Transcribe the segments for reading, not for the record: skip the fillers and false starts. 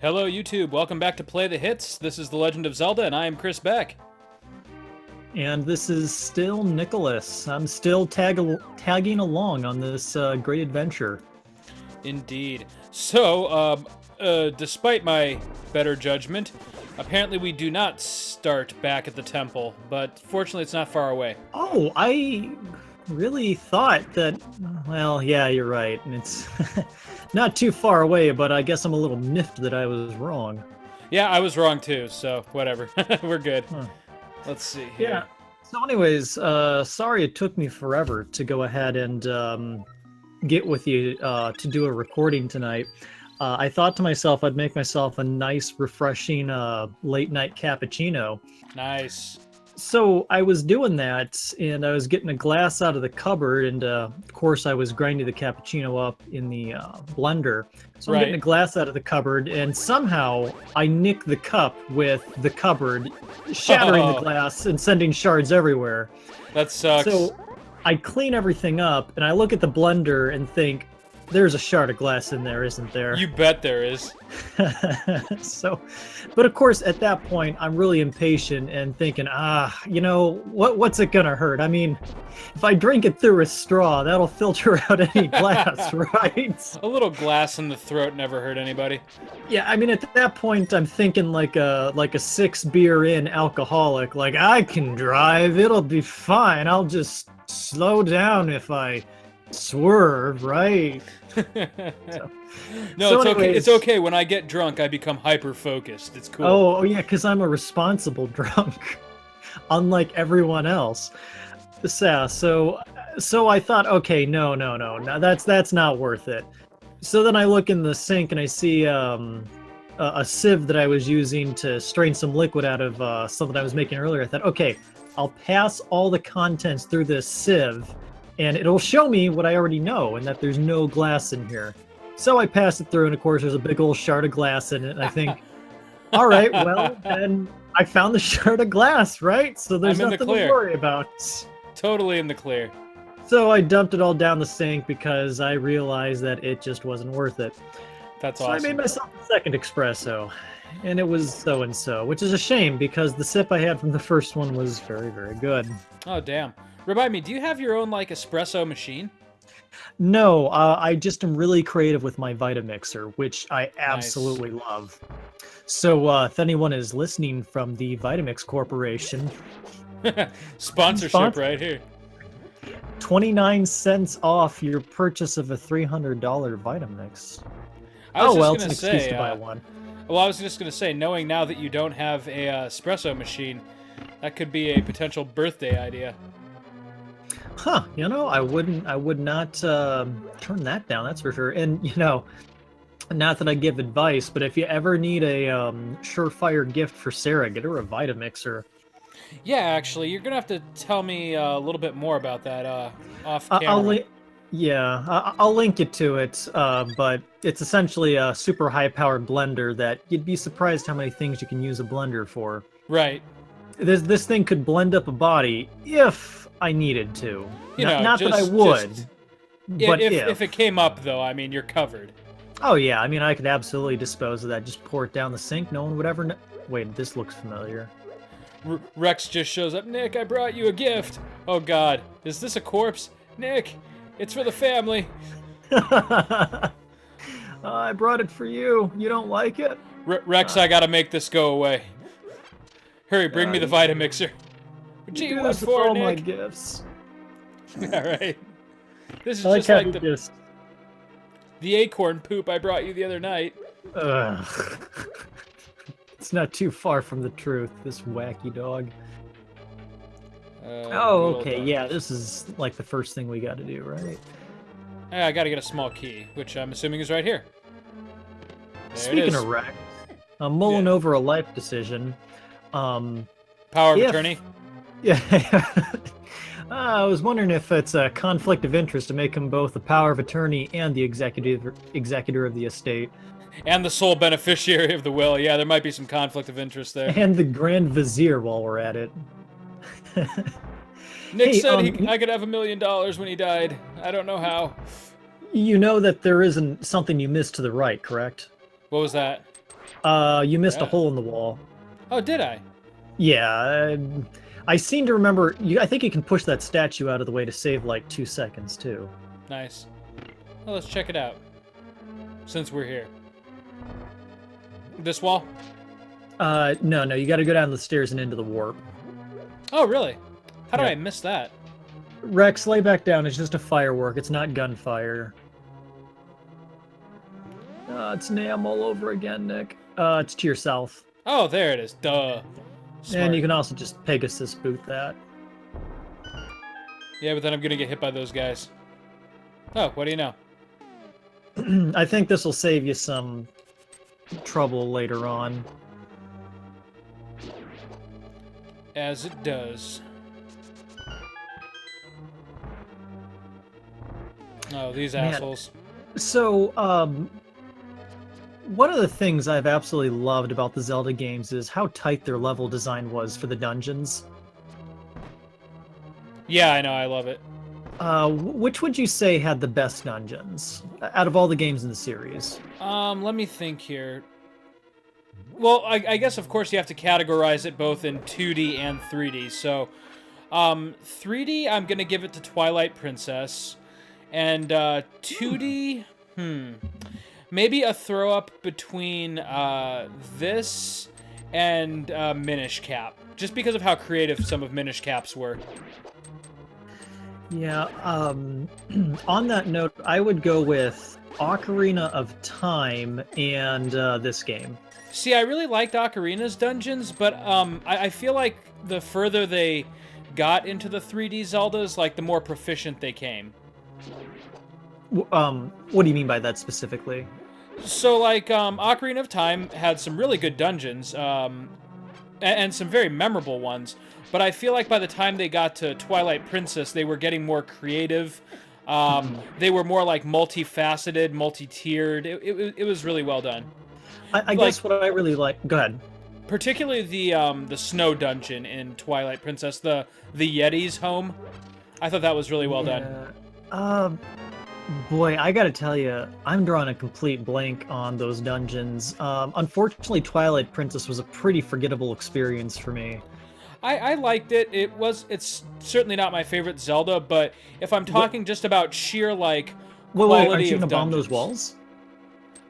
Hello, YouTube. Welcome back to Play the Hits. This is The Legend of Zelda, and I am Chris Beck. And this is still Nicholas. I'm still tagging along on this great adventure. Indeed. So, despite my better judgment, apparently we do not start back at the temple, but fortunately it's not far away. Oh, I really thought that, well, yeah, you're right. And it's not too far away, but I guess I'm a little miffed that I was wrong. Yeah, I was wrong too, so whatever. We're good. Huh. Let's see here. Yeah. So anyways, sorry it took me forever to go ahead and get with you to do a recording tonight. I thought to myself I'd make myself a nice, refreshing late night cappuccino. Nice. So I was doing that, and I was getting a glass out of the cupboard, and of course I was grinding the cappuccino up in the blender. So I'm getting a glass out of the cupboard, and somehow I nick the cup with the cupboard, shattering the glass and sending shards everywhere. That sucks. So I clean everything up, and I look at the blender and think, there's a shard of glass in there, isn't there? You bet there is. But of course, at that point, I'm really impatient and thinking, what's it gonna hurt? I mean, if I drink it through a straw, that'll filter out any glass, right? A little glass in the throat never hurt anybody. Yeah, I mean, at that point, I'm thinking like a 6-beer-in alcoholic. Like, I can drive, it'll be fine. I'll just slow down if I swerve, right? No, it's okay. It's okay. When I get drunk, I become hyper focused. It's cool. Oh yeah, because I'm a responsible drunk, unlike everyone else. So I thought, okay, no, that's not worth it. So then I look in the sink and I see a sieve that I was using to strain some liquid out of something I was making earlier. I thought, okay, I'll pass all the contents through this sieve, and it'll show me what I already know, and that there's no glass in here. So I pass it through, and of course there's a big old shard of glass in it, and I think, all right, well, then I found the shard of glass, right? So there's nothing to worry about. Totally in the clear. So I dumped it all down the sink because I realized that it just wasn't worth it. That's awesome. So I made myself a second espresso, and it was so-and-so, which is a shame because the sip I had from the first one was very, very good. Oh, damn. Remind me, do you have your own, like, espresso machine? No, I just am really creative with my Vitamixer, which I absolutely love. So if anyone is listening from the Vitamix Corporation... Sponsorship right here. 29 cents off your purchase of a $300 Vitamix. It's an excuse to buy one. Well, I was just going to say, knowing now that you don't have a espresso machine, that could be a potential birthday idea. Huh, I would not turn that down, that's for sure. And, not that I give advice, but if you ever need a surefire gift for Sarah, get her a Vitamixer. Yeah, actually, you're going to have to tell me a little bit more about that off camera. I'll link you to it, but it's essentially a super high-powered blender that you'd be surprised how many things you can use a blender for. Right. This thing could blend up a body if I needed to. Not that I would, but if it came up, though, I mean, you're covered. Oh, yeah, I mean, I could absolutely dispose of that. Just pour it down the sink. No one would ever know. Wait, this looks familiar. Rex just shows up. Nick, I brought you a gift. Oh, God. Is this a corpse? Nick, it's for the family. I brought it for you. You don't like it? Rex, I gotta make this go away. Hurry, bring me the Vitamixer. Gee, what for, all Nick? My gifts. All right. This is just like the acorn poop I brought you the other night. It's not too far from the truth, this wacky dog. Okay, yeah, this is like the first thing we got to do, right? Yeah, I got to get a small key, which I'm assuming is right here. Speaking of Rex, I'm mulling over a life decision. Power of attorney? Yeah. I was wondering if it's a conflict of interest to make him both the power of attorney and the executor of the estate. And the sole beneficiary of the will. Yeah, there might be some conflict of interest there. And the Grand Vizier while we're at it. Nick said I could have $1 million when he died. I don't know how. You know that there isn't something you missed to the right, correct? What was that? You missed a Yeah. hole in the wall. Oh, did I? Yeah, I seem to remember. I think you can push that statue out of the way to save like 2 seconds too. Nice. Well, let's check it out. Since we're here. This wall? No, you got to go down the stairs and into the warp. Oh, really? How did Yeah. I miss that? Rex, lay back down. It's just a firework. It's not gunfire. It's Nam all over again, Nick. It's to your south. Oh, there it is. Duh. Smart. And you can also just Pegasus boot that. Yeah, but then I'm gonna get hit by those guys. Oh, what do you know? I think this will save you some trouble later on. As it does. Oh, these Man. assholes. So, one of the things I've absolutely loved about the Zelda games is how tight their level design was for the dungeons. Yeah, I know, I love it. Which would you say had the best dungeons out of all the games in the series? Let me think here. Well, I guess, of course, you have to categorize it both in 2D and 3D. So, 3D, I'm going to give it to Twilight Princess. And 2D, maybe a throw-up between this and Minish Cap. Just because of how creative some of Minish Cap's were. Yeah, on that note, I would go with Ocarina of Time and this game. See, I really liked Ocarina's dungeons, but I feel like the further they got into the 3D Zeldas, like the more proficient they came. What do you mean by that specifically? So, like, Ocarina of Time had some really good dungeons, and some very memorable ones, but I feel like by the time they got to Twilight Princess, they were getting more creative. They were more, like, multifaceted, multi-tiered. It was really well done. I guess what I really like... Go ahead. Particularly the snow dungeon in Twilight Princess, the Yeti's home. I thought that was really well done. Boy, I gotta tell you, I'm drawing a complete blank on those dungeons. Unfortunately, Twilight Princess was a pretty forgettable experience for me. I liked it. It's certainly not my favorite Zelda, but if I'm talking just about sheer, like, quality aren't you of gonna bomb those dungeons- walls?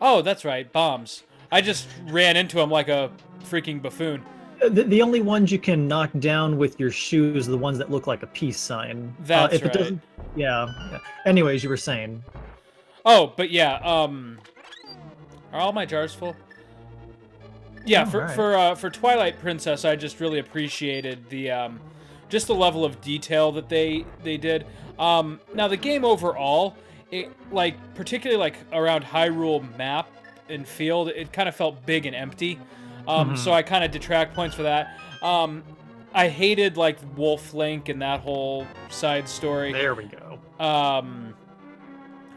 Oh, that's right, bombs. I just ran into him like a freaking buffoon. The only ones you can knock down with your shoes are the ones that look like a peace sign. That's if it right. doesn't, yeah. Anyways, you were saying. Oh, but yeah, are all my jars full? Yeah, for Twilight Princess, I just really appreciated the just the level of detail that they did. Now the game overall, it like particularly like around Hyrule map and field, it kind of felt big and empty. So I kind of detract points for that. I hated like Wolf Link and that whole side story. There we go.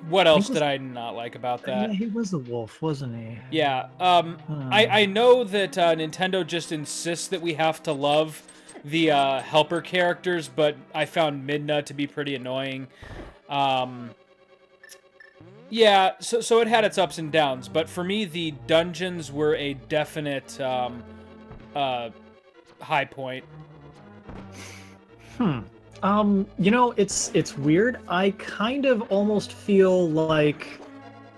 What else did I not like about that? Yeah, he was a wolf, wasn't he? Yeah. I know that Nintendo just insists that we have to love the helper characters, but I found Midna to be pretty annoying. Yeah, so it had its ups and downs, but for me, the dungeons were a definite high point. You know, it's weird. I kind of almost feel like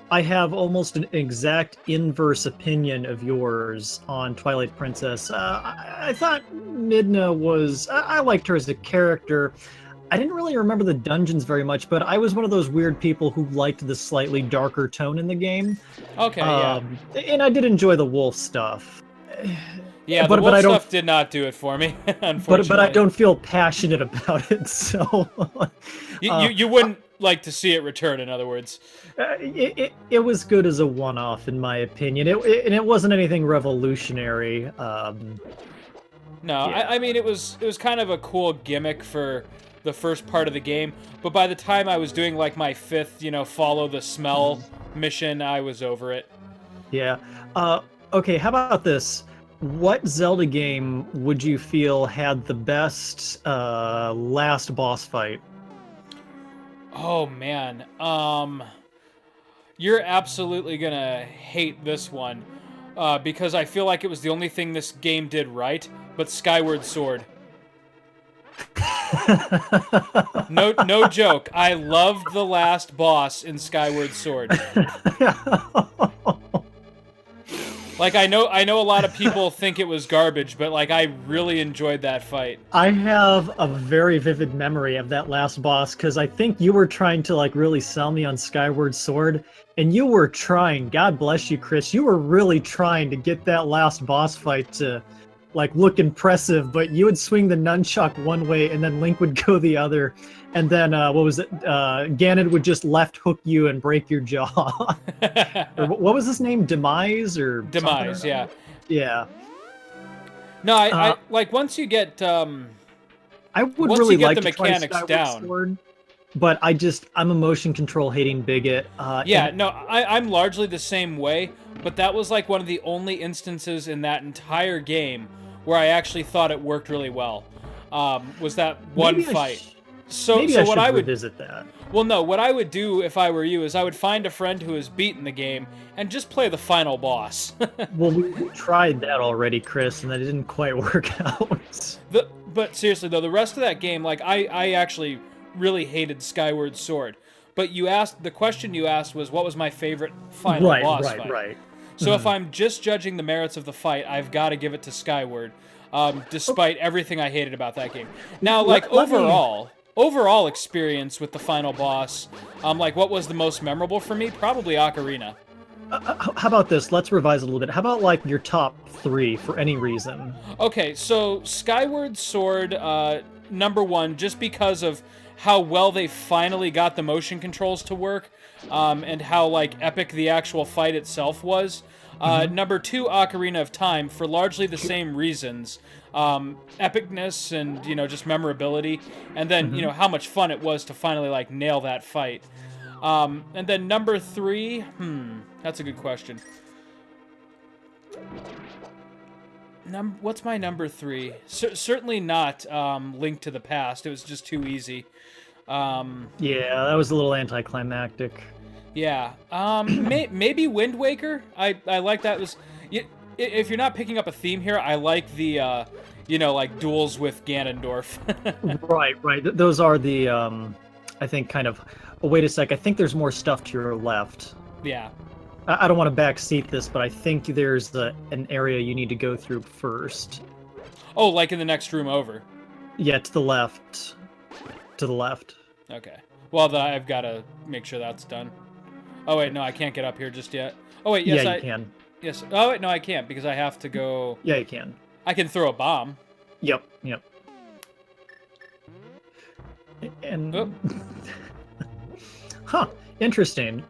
I have almost an exact inverse opinion of yours on Twilight Princess. I thought Midna was... I liked her as a character. I didn't really remember the dungeons very much, but I was one of those weird people who liked the slightly darker tone in the game. Okay, yeah. And I did enjoy the wolf stuff. Yeah, but the wolf I don't, stuff did not do it for me, unfortunately. But I don't feel passionate about it, so... you wouldn't like to see it return, in other words. It was good as a one-off, in my opinion. And it wasn't anything revolutionary. No, yeah. I mean, it was kind of a cool gimmick for the first part of the game, but by the time I was doing, like, my fifth, follow the smell mission, I was over it. Yeah. Okay, how about this? What Zelda game would you feel had the best last boss fight? Oh, man. You're absolutely gonna hate this one. because I feel like it was the only thing this game did right, but Skyward Sword. No joke. I loved the last boss in Skyward Sword. Like, I know a lot of people think it was garbage, but like I really enjoyed that fight. I have a very vivid memory of that last boss because I think you were trying to like really sell me on Skyward Sword, and you were trying. God bless you, Chris. You were really trying to get that last boss fight to like look impressive, but you would swing the nunchuck one way and then Link would go the other, and then what was it? Ganon would just left hook you and break your jaw. Or what was his name? Demise or Demise? Yeah. Yeah. No, I like once you get I would once really you get like the to try mechanics Skyward down. Sword, but I'm a motion control hating bigot. Yeah, and no, I'm largely the same way, but that was like one of the only instances in that entire game where I actually thought it worked really well. Was that one fight? So maybe I what should I would revisit that. Well, no, what I would do if I were you is I would find a friend who has beaten the game and just play the final boss. Well, we tried that already, Chris, and that didn't quite work out. But seriously though, the rest of that game, like I actually really hated Skyward Sword. But the question you asked was what was my favorite final boss fight. Right. So if I'm just judging the merits of the fight, I've got to give it to Skyward, despite everything I hated about that game. Now, like overall experience with the final boss, like what was the most memorable for me? Probably Ocarina. How about this? Let's revise a little bit. How about like your top 3 for any reason? Okay, so Skyward Sword, number 1, just because of how well they finally got the motion controls to work, and how like epic the actual fight itself was. Number 2, Ocarina of Time, for largely the same reasons. Epicness and, just memorability. And then, how much fun it was to finally like nail that fight. And then number 3, that's a good question. What's my number 3? Certainly not Link to the Past. It was just too easy. Yeah, that was a little anticlimactic. Yeah. Maybe Wind Waker. I like that. If you're not picking up a theme here, I like the like duels with Ganondorf. Right. Those are the I think kind of. Oh, wait a sec. I think there's more stuff to your left. Yeah. I don't want to backseat this, but I think there's an area you need to go through first. Oh, like in the next room over? Yeah, to the left. To the left. Okay. Well, I've got to make sure that's done. Oh, wait, no, I can't get up here just yet. Oh, wait, yes, yeah, you can. Yes. Oh, wait, no, I can't because I have to go... Yeah, you can. I can throw a bomb. Yep. And... Oh. Huh, interesting.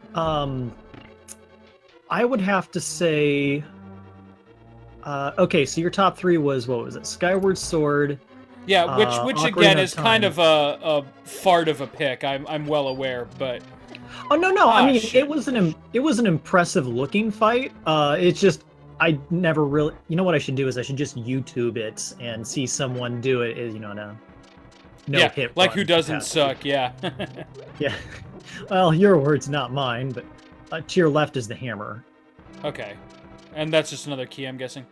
I would have to say... okay, so your top 3 was, what was it? Skyward Sword... Yeah, which again is kind of a fart of a pick. I'm well aware, but oh no, I mean shit. it was an impressive looking fight. It's just I never really. You know what I should do is I should just YouTube it and see someone do it. No hit. Like who doesn't suck? Yeah. Yeah. Well, your words, not mine. But to your left is the hammer. Okay, and that's just another key, I'm guessing.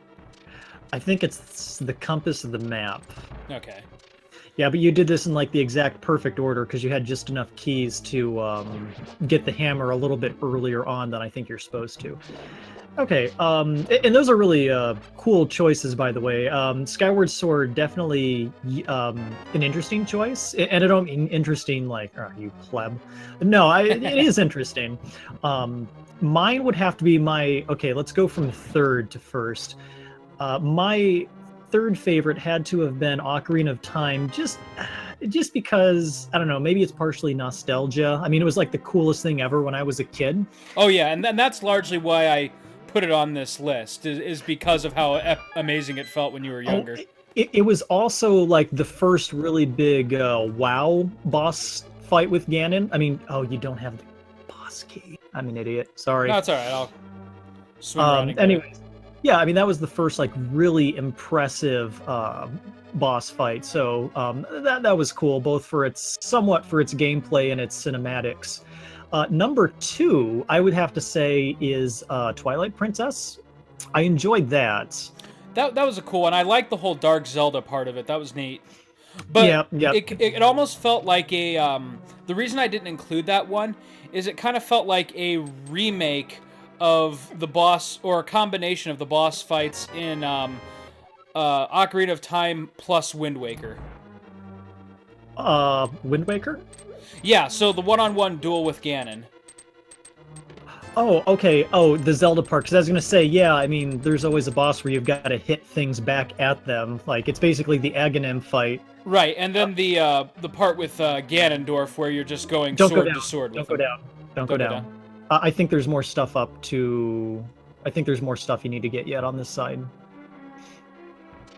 I think it's the compass of the map. Okay. Yeah, but you did this in like the exact perfect order because you had just enough keys to get the hammer a little bit earlier on than I think you're supposed to. Okay, and those are really cool choices, by the way. Skyward Sword, definitely an interesting choice. And I don't mean interesting like, oh, you pleb. No, it is interesting. Mine would have to be okay, let's go from third to first. My third favorite had to have been Ocarina of Time, just because, I don't know, maybe it's partially nostalgia. I mean, it was like the coolest thing ever when I was a kid. Oh yeah, and that's largely why I put it on this list, is because of how amazing it felt when you were younger. It was also like the first really big WoW boss fight with Ganon. I mean, you don't have the boss key. I'm an idiot. Sorry. No, it's all right. I'll swim around. Anyways. Yeah, I mean, that was the first, like, really impressive boss fight. So that was cool, both for its gameplay and its cinematics. Number 2, I would have to say, is Twilight Princess. I enjoyed that. That was a cool one. I liked the whole Dark Zelda part of it. That was neat. But Yep, yep. it almost felt like a the reason I didn't include that one is it kind of felt like a remake of the boss, or a combination of the boss fights in Ocarina of Time plus Wind Waker. Wind Waker? Yeah, so the one-on-one duel with Ganon. Oh, okay. Oh, the Zelda part. Because I was gonna say, yeah. I mean, there's always a boss where you've got to hit things back at them. Like it's basically the Aghanim fight. Right, and then the part with Ganondorf where you're just going Don't go sword down. to sword Don't with go him. down. Don't go down. I think there's more stuff up to. I think there's more stuff you need to get yet on this side.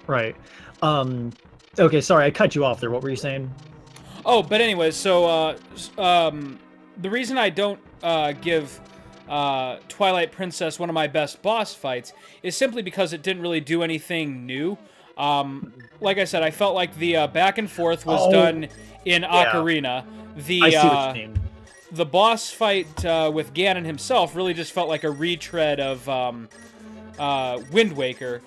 Right. Okay. Sorry, I cut you off there. What were you saying? Oh, but anyways, so the reason I don't give Twilight Princess one of my best boss fights is simply because it didn't really do anything new. Like I said, I felt like the back and forth was done in Ocarina. I see what you mean. The boss fight with Ganon himself really just felt like a retread of Wind Waker.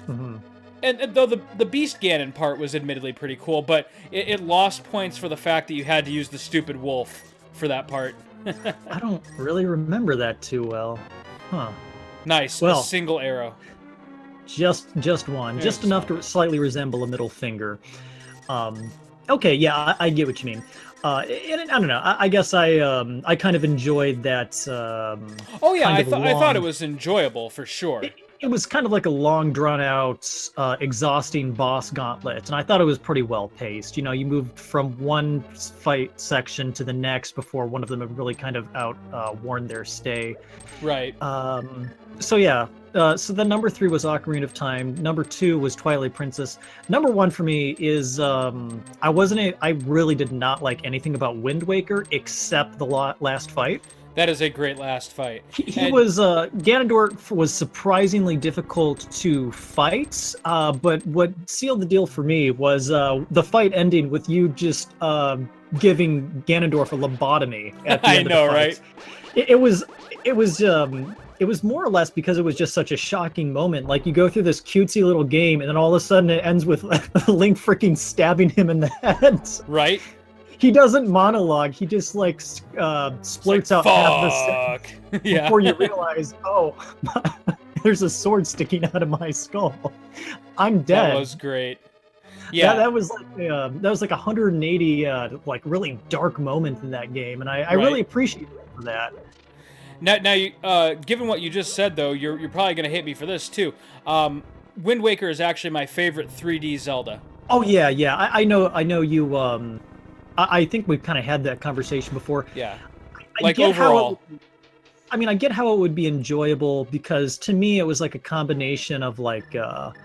Mm-hmm. And though the Beast Ganon part was admittedly pretty cool, but it lost points for the fact that you had to use the stupid wolf for that part. I don't really remember that too well. Huh. Nice. Well, a single arrow. Just one. Yeah, just enough to slightly resemble a middle finger. Okay, yeah, I get what you mean. And I don't know. I guess I kind of enjoyed that. Oh yeah, I thought it was enjoyable for sure. It was kind of like a long, drawn-out, exhausting boss gauntlet, and I thought it was pretty well paced. You know, you moved from one fight section to the next before one of them had really kind of worn their stay. Right. So yeah. So then number 3 was Ocarina of Time. Number 2 was Twilight Princess. Number 1 for me is I really did not like anything about Wind Waker except the last fight. That is a great last fight. Ganondorf was surprisingly difficult to fight, but what sealed the deal for me was the fight ending with you just giving Ganondorf a lobotomy at the end of the fight. Right? It was more or less because it was just such a shocking moment. Like you go through this cutesy little game, and then all of a sudden it ends with Link freaking stabbing him in the head. Right. He doesn't monologue. He just like splurts out half the sentence before you realize, oh, there's a sword sticking out of my skull. I'm dead. That was great. Yeah, that was like 180 like really dark moment in that game, and I really appreciate it for that. Now, you, given what you just said, though, you're probably gonna hate me for this too. Wind Waker is actually my favorite 3D Zelda. Oh yeah. I know you. I think we've kind of had that conversation before. Yeah. Like overall. I get how it would be enjoyable because to me it was like a combination of like hell,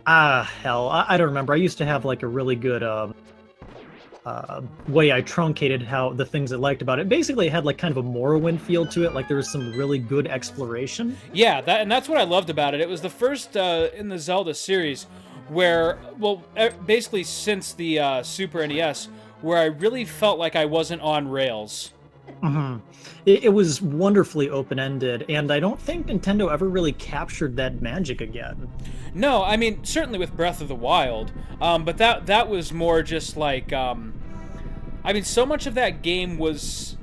I don't remember. I used to have like a really good way I truncated how the things I liked about it. Basically, it had like kind of a Morrowind feel to it. Like there was some really good exploration. Yeah, that's what I loved about it. It was the first in the Zelda series where, well, basically since the Super NES, where I really felt like I wasn't on rails. Mm-hmm. It was wonderfully open-ended, and I don't think Nintendo ever really captured that magic again. No, I mean, certainly with Breath of the Wild, but that was more just like, I mean, so much of that game was,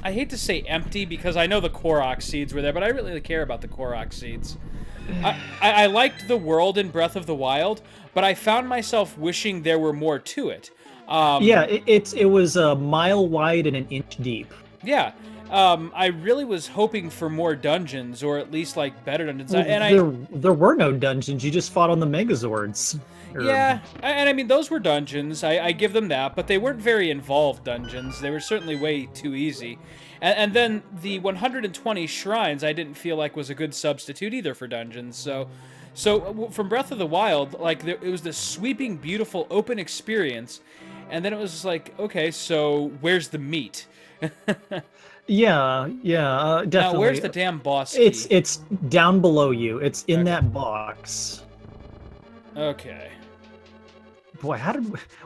I hate to say empty, because I know the Korok seeds were there, but I really care about the Korok seeds. I liked the world in Breath of the Wild, but I found myself wishing there were more to it. It was a mile wide and an inch deep. Yeah. I really was hoping for more dungeons, or at least like better dungeons. Well, there were no dungeons. You just fought on the Megazords. Yeah, and I mean those were dungeons. I give them that, but they weren't very involved dungeons. They were certainly way too easy. And then the 120 shrines, I didn't feel like was a good substitute either for dungeons. So from Breath of the Wild, like it was this sweeping, beautiful, open experience, and then it was like, okay, so where's the meat? Yeah, definitely. Now, where's the damn boss key? It's down below you. It's in that box. Okay. Boy,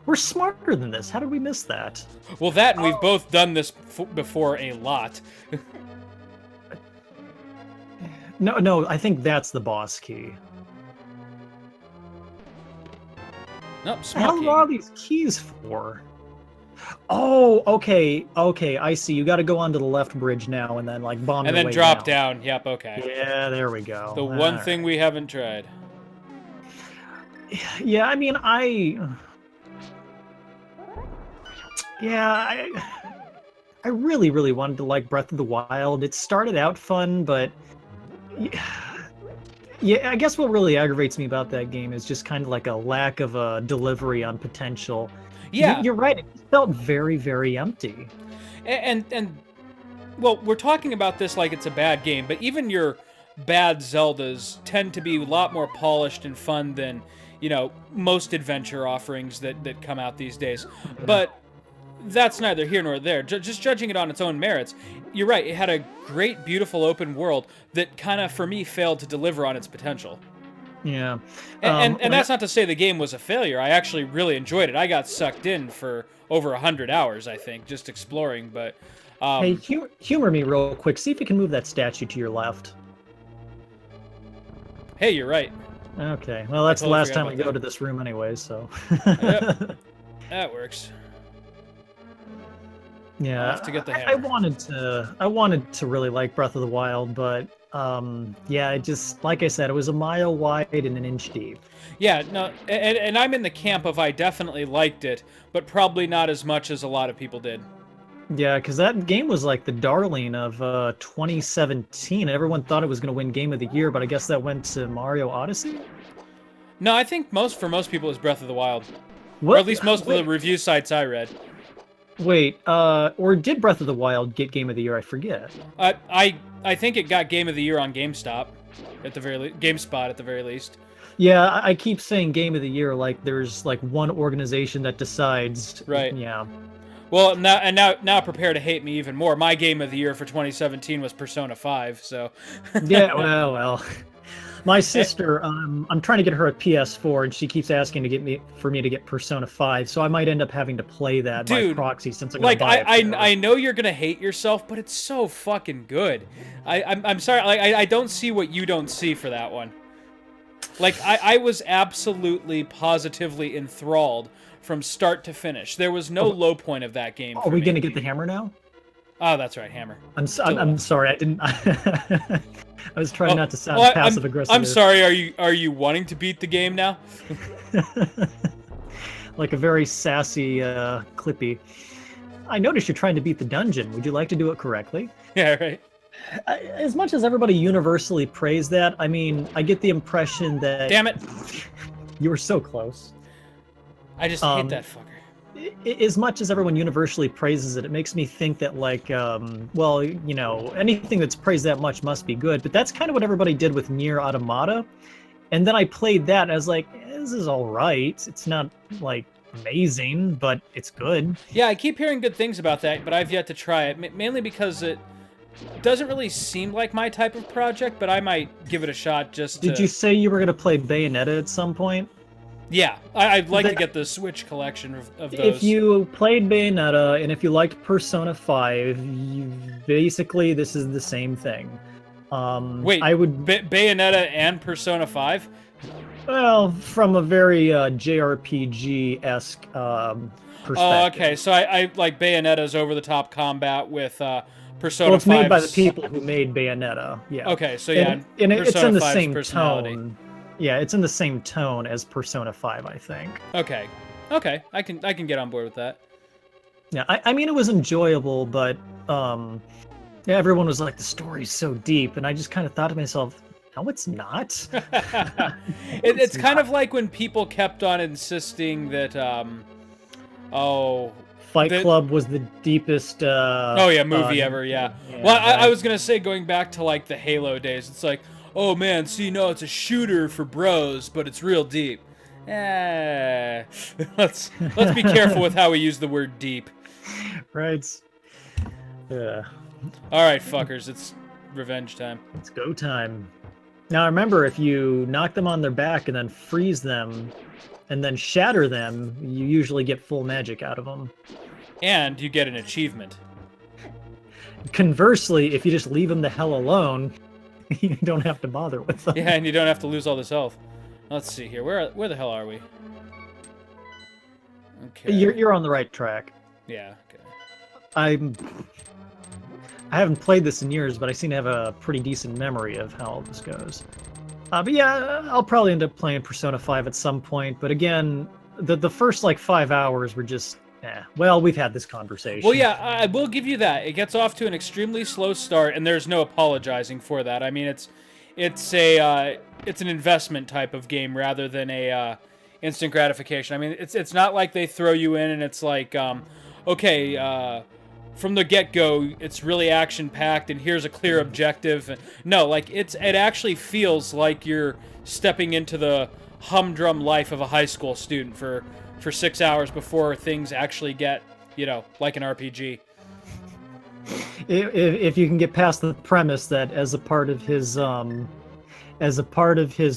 we're smarter than this. How did we miss that? Well, that, and we've both done this before a lot. No, I think that's the boss key. Nope, What the small hell key. are all these keys for? Oh, okay, I see. You got to go onto the left bridge now and then like bomb And your then way drop down. down. Yep, okay. Yeah, there we go. The one All thing right. we haven't tried. Yeah, I mean, yeah, I really, really wanted to like Breath of the Wild. It started out fun, but yeah, I guess what really aggravates me about that game is just kind of like a lack of a delivery on potential. Yeah. You're right. It felt very, very empty. And well, we're talking about this like it's a bad game, but even your bad Zeldas tend to be a lot more polished and fun than, you know, most adventure offerings that come out these days. But that's neither here nor there. Just judging it on its own merits, you're right. It had a great, beautiful open world that kind of, for me, failed to deliver on its potential. Yeah. And that's not to say the game was a failure. I actually really enjoyed it. I got sucked in for over 100 hours, I think, just exploring. But hey, humor me real quick. See if you can move that statue to your left. hey, you're right. Okay. Well, that's the totally last forgot time I about go that. to this room anyway, so. Yep. That works. Yeah, I'll have to get the I hammer. wanted to really like Breath of the Wild, but yeah, it just like I said, it was a mile wide and an inch deep. Yeah, no, and I'm in the camp of I definitely liked it, but probably not as much as a lot of people did. Yeah, because that game was like the darling of 2017. Everyone thought it was going to win Game of the Year, but I guess that went to Mario Odyssey. No, I think for most people it's Breath of the Wild, What? or at least most of the review sites I read. Wait, or did Breath of the Wild get Game of the Year? I forget. I think it got Game of the Year on GameStop, at the very GameSpot at the very least. Yeah, I keep saying Game of the Year like there's like one organization that decides. Right. Yeah. Well, now prepare to hate me even more. My Game of the Year for 2017 was Persona 5, so. Yeah, well. My sister, I'm trying to get her a PS4, and she keeps asking for me to get Persona 5, so I might end up having to play that by proxy since I'm gonna buy it. I know you're gonna hate yourself, but it's so fucking good. I'm sorry, like I don't see what you don't see for that one. Like I was absolutely positively enthralled from start to finish. There was no low point of that game. Are we gonna get the hammer now? Oh, that's right, hammer. I'm sorry, I didn't. I was trying not to sound passive aggressive. I'm sorry. Are you wanting to beat the game now? Like a very sassy Clippy. I noticed you're trying to beat the dungeon. Would you like to do it correctly? Yeah, right. As much as everybody universally praised that, I mean, I get the impression that. Damn it! You were so close. I just hate that fucker. As much as everyone universally praises it, it makes me think that, like, well, you know, anything that's praised that much must be good. But that's kind of what everybody did with Nier Automata. And then I played that, and I was like, this is all right. It's not, like, amazing, but it's good. Yeah, I keep hearing good things about that, but I've yet to try it, mainly because it doesn't really seem like my type of project, but I might give it a shot just to... Did you say you were going to play Bayonetta at some point? Yeah, I'd like to get the Switch collection of those. If you played Bayonetta, and if you liked Persona 5, basically this is the same thing. Wait, I would Bayonetta and Persona 5? Well, from a very JRPG-esque perspective. Oh, okay, so I like Bayonetta's over-the-top combat with Persona 5's... Well, it's made by the people who made Bayonetta, yeah. Okay, so yeah, and it's in the 5's same personality. tone. Yeah, it's in the same tone as Persona 5, I think. Okay, I can get on board with that. Yeah, I mean, it was enjoyable, but yeah, everyone was like, the story's so deep, and I just kind of thought to myself, no, it's not. It's kind of like when people kept on insisting that, Fight Club was the deepest. Movie ever. Yeah. Well, I was gonna say, going back to like the Halo days, it's like, oh man, see, no, it's a shooter for bros, but it's real deep. Let's be careful with how we use the word deep. Right. Yeah. All right, fuckers, it's revenge time. It's go time. Now remember, if you knock them on their back and then freeze them, and then shatter them, you usually get full magic out of them. And you get an achievement. Conversely, if you just leave them the hell alone, You don't have to bother with them. Yeah, and you don't have to lose all this health. Let's see here. Where the hell are we? Okay. You're on the right track. Yeah. Okay. I haven't played this in years, but I seem to have a pretty decent memory of how all this goes. But yeah, I'll probably end up playing Persona 5 at some point. But again, the first like 5 hours were just, well, we've had this conversation. Well, yeah, I will give you that. It gets off to an extremely slow start, and there's no apologizing for that. I mean, it's an investment type of game rather than a instant gratification. I mean, it's not like they throw you in and it's like, okay, from the get-go, it's really action-packed, and here's a clear objective. No, like, it actually feels like you're stepping into the humdrum life of a high school student for 6 hours before things actually get, like an RPG. If you can get past the premise that as a part of his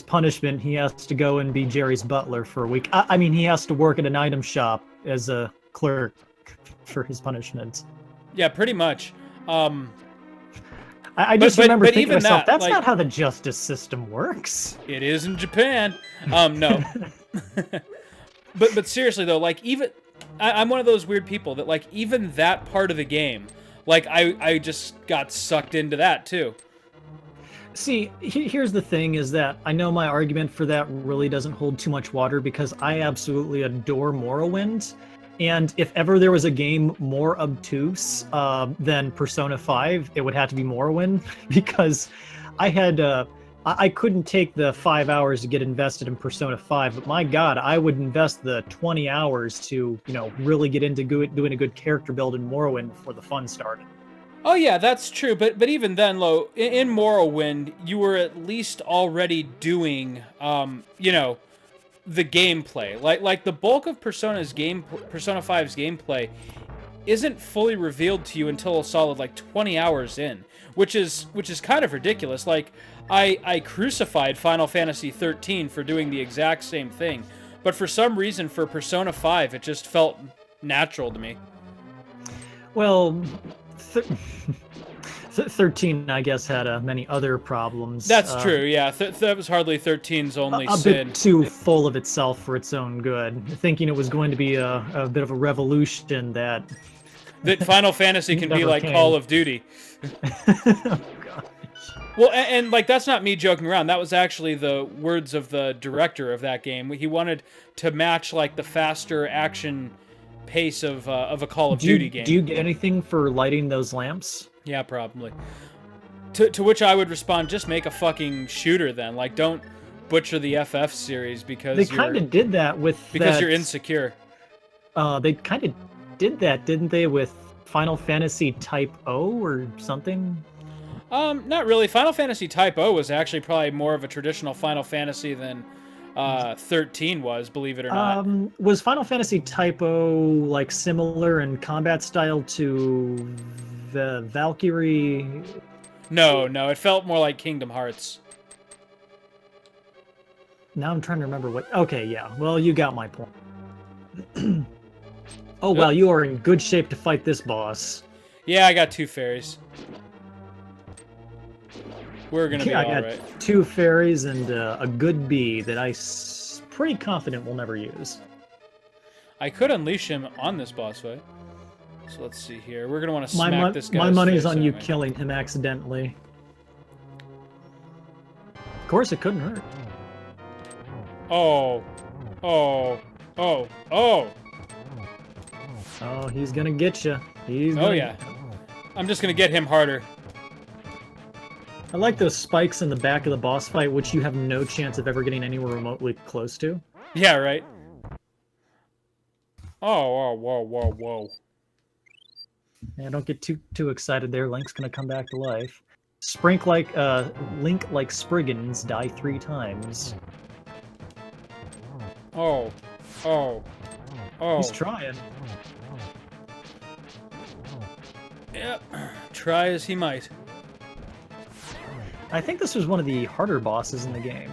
punishment, he has to go and be Jerry's butler for a week. I mean, he has to work at an item shop as a clerk for his punishment. Yeah, pretty much. I just remember thinking to myself, that's like, not how the justice system works. It is in Japan. No. But seriously though, like I'm one of those weird people that like even that part of the game, like I just got sucked into that too. See, here's the thing is that I know my argument for that really doesn't hold too much water because I absolutely adore Morrowind. And if ever there was a game more obtuse than Persona 5, it would have to be Morrowind because I couldn't take the 5 hours to get invested in Persona 5, but my God, I would invest the 20 hours to, really get into doing a good character build in Morrowind before the fun started. Oh yeah, that's true, but even then, Lo, in Morrowind, you were at least already doing, the gameplay. Like the bulk of Persona 5's gameplay isn't fully revealed to you until a solid like 20 hours in, which is kind of ridiculous. Like I crucified Final Fantasy 13 for doing the exact same thing, but for some reason for Persona 5 it just felt natural to me. Well, 13, I guess, had many other problems. That's true, yeah. That was hardly 13's only a sin. Bit too full of itself for its own good, thinking it was going to be a bit of a revolution that Final Fantasy can be like came. Call of Duty. Oh, gosh. Well, and like that's not me joking around. That was actually the words of the director of that game. He wanted to match like the faster action pace of a Call of Duty game. Do you get anything for lighting those lamps? Yeah, probably. To which I would respond, just make a fucking shooter then. Like, don't butcher the FF series because they kind of did that with you're insecure. They kind of did that, didn't they, with Final Fantasy Type O or something? Not really. Final Fantasy Type O was actually probably more of a traditional Final Fantasy than 13 was, believe it or not. Was Final Fantasy Type O like similar in combat style to the Valkyrie? No, it felt more like Kingdom Hearts. Now I'm trying to remember what... Okay, yeah. Well, you got my point. Oh, well, you are in good shape to fight this boss. Yeah, I got 2 fairies. We're gonna be all right. I got 2 fairies and a good bee that I'm pretty confident we'll never use. I could unleash him on this boss fight. So let's see here. We're gonna want to smack this guy. My money's on you killing him accidentally. Of course, it couldn't hurt. Oh, he's gonna get you. Yeah. I'm just gonna get him harder. I like those spikes in the back of the boss fight, which you have no chance of ever getting anywhere remotely close to. Yeah, right. Oh, whoa. Yeah, don't get too excited there. Link's gonna come back to life. Link like Spriggans die 3 times. Oh. He's trying. Yeah, try as he might. I think this was one of the harder bosses in the game.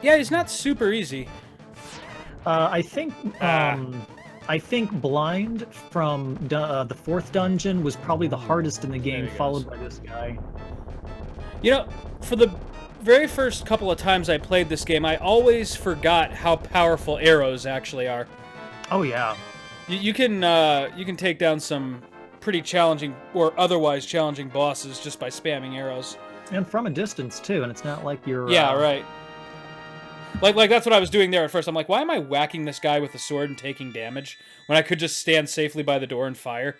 Yeah, he's not super easy. I think Blind from the 4th dungeon was probably the hardest in the game, followed by this guy. You know, for the very first couple of times I played this game, I always forgot how powerful arrows actually are. Oh yeah. You can take down some pretty challenging or otherwise challenging bosses just by spamming arrows. And from a distance too, and it's not like you're Yeah, right. Like that's what I was doing there at first. I'm like, why am I whacking this guy with a sword and taking damage when I could just stand safely by the door and fire?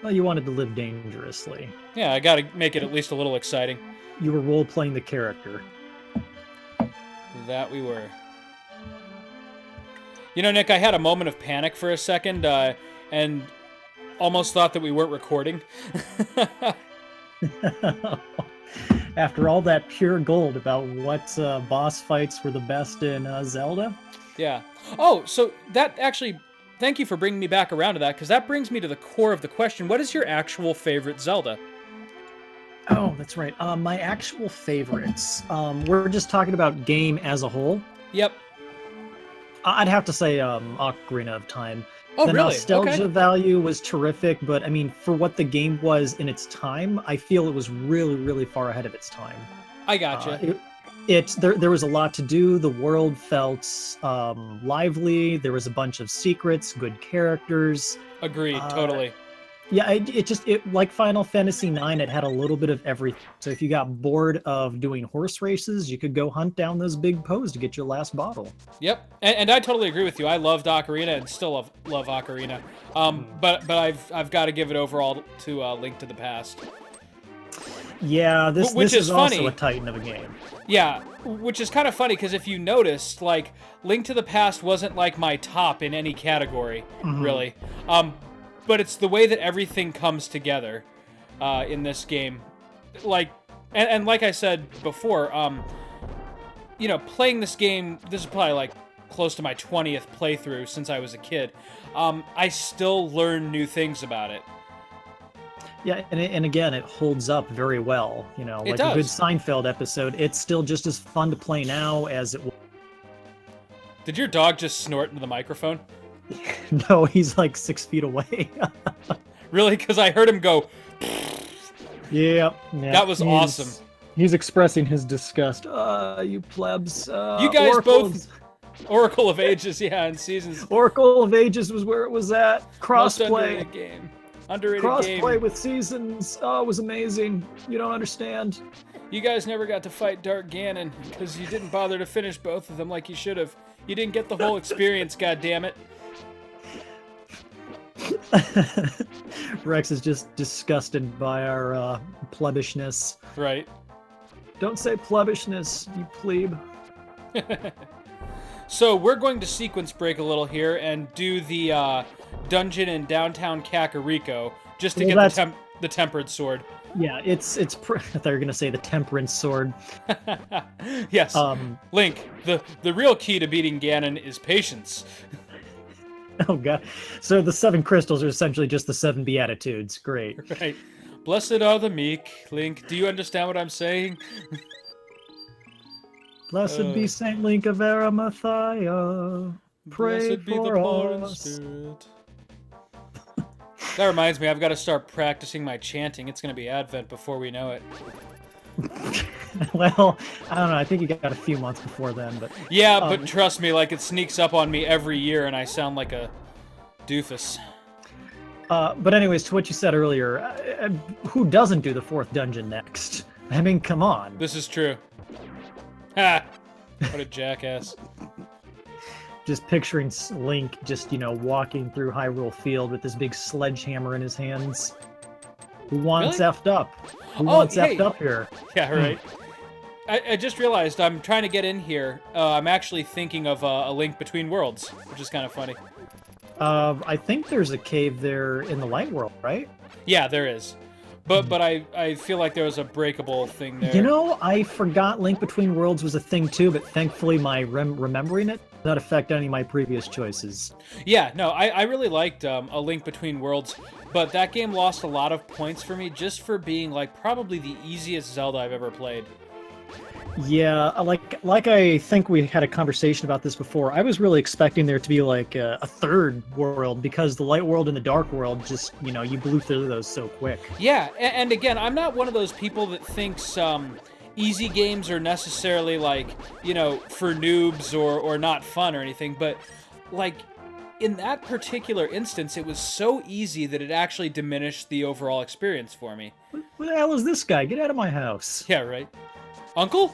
Well, you wanted to live dangerously. Yeah, I gotta make it at least a little exciting. You were role-playing the character. That we were. You know, Nick, I had a moment of panic for a second, and almost thought that we weren't recording. After all that pure gold about what boss fights were the best in Zelda? Yeah. Oh, so that actually... Thank you for bringing me back around to that, because that brings me to the core of the question. What is your actual favorite Zelda? Oh, that's right. My actual favorites. We're just talking about game as a whole. Yep. I'd have to say Ocarina of Time. Oh, the really? nostalgia Okay. value was terrific, but I mean, for what the game was in its time, I feel it was really, really far ahead of its time. I gotcha. There was a lot to do. The world felt lively. There was a bunch of secrets, good characters. Agreed, totally. Yeah, it like Final Fantasy IX, it had a little bit of everything. So if you got bored of doing horse races, you could go hunt down those big poes to get your last bottle. Yep, and I totally agree with you. I loved Ocarina and still love Ocarina. But I've got to give it overall to Link to the Past. Yeah, this is funny. Also a titan of a game. Yeah, which is kind of funny because if you noticed, like, Link to the Past wasn't like my top in any category, really. But it's the way that everything comes together in this game. Like, and like I said before, you know, playing this game, this is probably like close to my 20th playthrough since I was a kid. I still learn new things about it. Yeah, and again, it holds up very well. You know, like a good Seinfeld episode. It's still just as fun to play now as it was. Did your dog just snort into the microphone? No, he's like 6 feet away. Really? Because I heard him go. Yeah. That was awesome. He's expressing his disgust. You plebs. You guys both. Oracle of Ages, yeah, and Seasons. Oracle of Ages was where it was at. Crossplay. Underrated game. Crossplay with Seasons. Oh, it was amazing. You don't understand. You guys never got to fight Dark Ganon because you didn't bother to finish both of them like you should have. You didn't get the whole experience, goddammit. Rex is just disgusted by our plebbishness. Right. Don't say plebbishness, you plebe. So we're going to sequence break a little here and do the dungeon in downtown Kakariko just to get the tempered sword. Yeah, I thought you were gonna say the temperance sword. Yes. Link, the real key to beating Ganon is patience. Oh god. So the 7 crystals are essentially just the 7 beatitudes. Great. Right. Blessed are the meek, Link. Do you understand what I'm saying? Blessed be Saint Link of Arimathea. Pray Blessed be the for poor in us. spirit. That reminds me, I've got to start practicing my chanting. It's going to be Advent before we know it. Well, I don't know. I think you got a few months before then, but... Yeah, but trust me, like, it sneaks up on me every year, and I sound like a doofus. But anyways, to what you said earlier, who doesn't do the 4th dungeon next? I mean, come on. This is true. Ha! What a jackass. Just picturing Link just, walking through Hyrule Field with this big sledgehammer in his hands. Who wants effed up? Who wants effed up here? Yeah, right. I just realized I'm trying to get in here. I'm actually thinking of a Link Between Worlds, which is kind of funny. I think there's a cave there in the Light World, right? Yeah, there is. But I feel like there was a breakable thing there. I forgot Link Between Worlds was a thing too, but thankfully my remembering it did not affect any of my previous choices. Yeah, no, I really liked A Link Between Worlds, but that game lost a lot of points for me just for being, like, probably the easiest Zelda I've ever played. Yeah, like I think we had a conversation about this before. I was really expecting there to be like a third world because the light world and the dark world just, you blew through those so quick. Yeah, and again, I'm not one of those people that thinks easy games are necessarily like, for noobs or not fun or anything, but like in that particular instance, it was so easy that it actually diminished the overall experience for me. Who the hell is this guy? Get out of my house. Yeah, right. Uncle?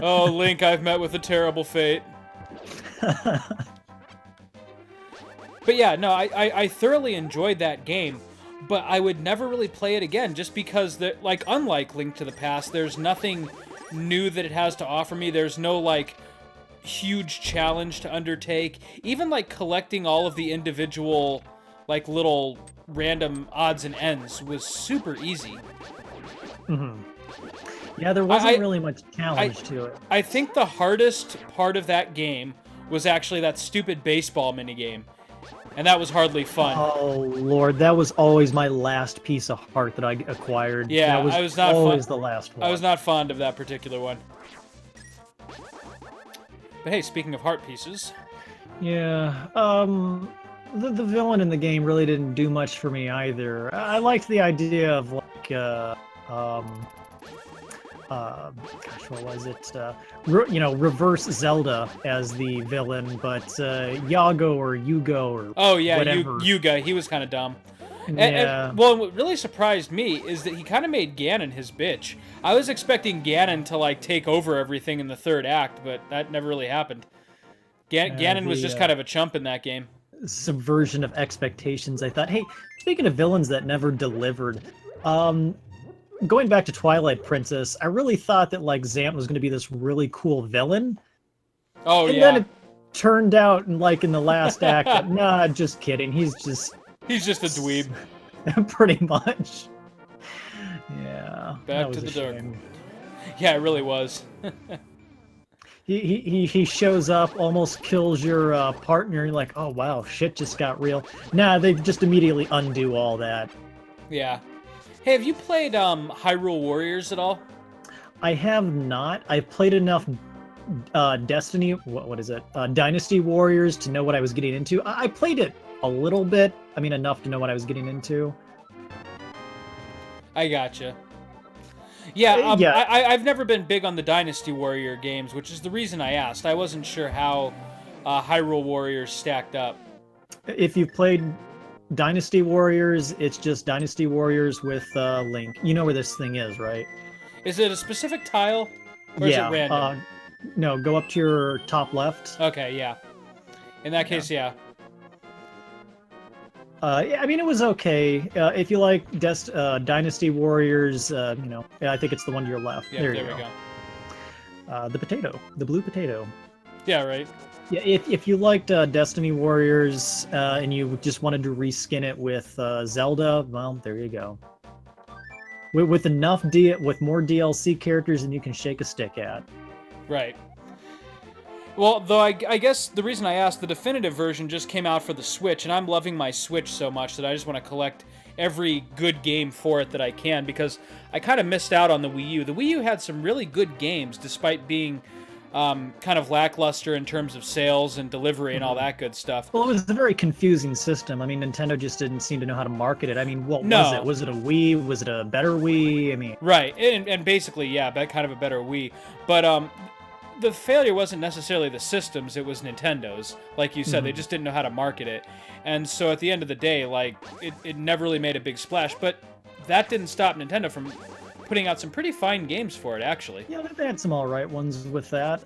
Oh, Link, I've met with a terrible fate. But yeah, no, I thoroughly enjoyed that game, but I would never really play it again just because, like, unlike Link to the Past, there's nothing new that it has to offer me. There's no, like, huge challenge to undertake. Even, like, collecting all of the individual, like, little random odds and ends was super easy. Mm-hmm. Yeah, there wasn't really much challenge to it. I think the hardest part of that game was actually that stupid baseball minigame. And that was hardly fun. Oh, Lord, that was always my last piece of heart that I acquired. Yeah, that was I was not always the last one. I was not fond of that particular one. But hey, speaking of heart pieces. Yeah, the villain in the game really didn't do much for me either. I liked the idea of, like, gosh, what was it? Reverse Zelda as the villain, but Yago or Yugo or whatever. Yuga, he was kind of dumb. Yeah. And what really surprised me is that he kind of made Ganon his bitch. I was expecting Ganon to, like, take over everything in the third act, but that never really happened. Ganon was just kind of a chump in that game. Subversion of expectations. I thought, hey, speaking of villains that never delivered, going back to Twilight Princess, I really thought that, like, Zant was going to be this really cool villain. Oh, and then it turned out, like, in the last act, that, nah, just kidding. He's just a dweeb. Pretty much. Yeah. Back to the dark. Yeah, it really was. He shows up, almost kills your partner. You're like, oh, wow, shit just got real. Nah, they just immediately undo all that. Yeah. Hey, have you played Hyrule Warriors at all? I have not. I've played enough Destiny, what is it? Dynasty Warriors to know what I was getting into. I played it a little bit. I mean, enough to know what I was getting into. I gotcha. Yeah, I've never been big on the Dynasty Warrior games, which is the reason I asked. I wasn't sure how Hyrule Warriors stacked up. If you've played Dynasty Warriors, it's just Dynasty Warriors with Link. You know where this thing is, right? Is it a specific tile? Or is it random? No, go up to your top left. Okay, yeah. In that case, yeah. I mean, it was okay. If you like Dynasty Warriors, I think it's the one to your left. Yeah, there we go. The potato, the blue potato. Yeah, right. Yeah, if you liked Destiny Warriors and you just wanted to reskin it with Zelda, well, there you go. With with more DLC characters than you can shake a stick at. Right. Well, though I guess the reason I asked, the definitive version just came out for the Switch, and I'm loving my Switch so much that I just want to collect every good game for it that I can, because I kind of missed out on the Wii U. The Wii U had some really good games, despite being kind of lackluster in terms of sales and delivery and all that good stuff. Well, it was a very confusing system. I mean, Nintendo just didn't seem to know how to market it. I mean, what was it? Was it a Wii? Was it a better Wii? I mean... Right, and basically, yeah, kind of a better Wii. But the failure wasn't necessarily the systems, it was Nintendo's. Like you said, they just didn't know how to market it. And so at the end of the day, like, it never really made a big splash. But that didn't stop Nintendo from putting out some pretty fine games for it, actually. Yeah, they had some alright ones with that.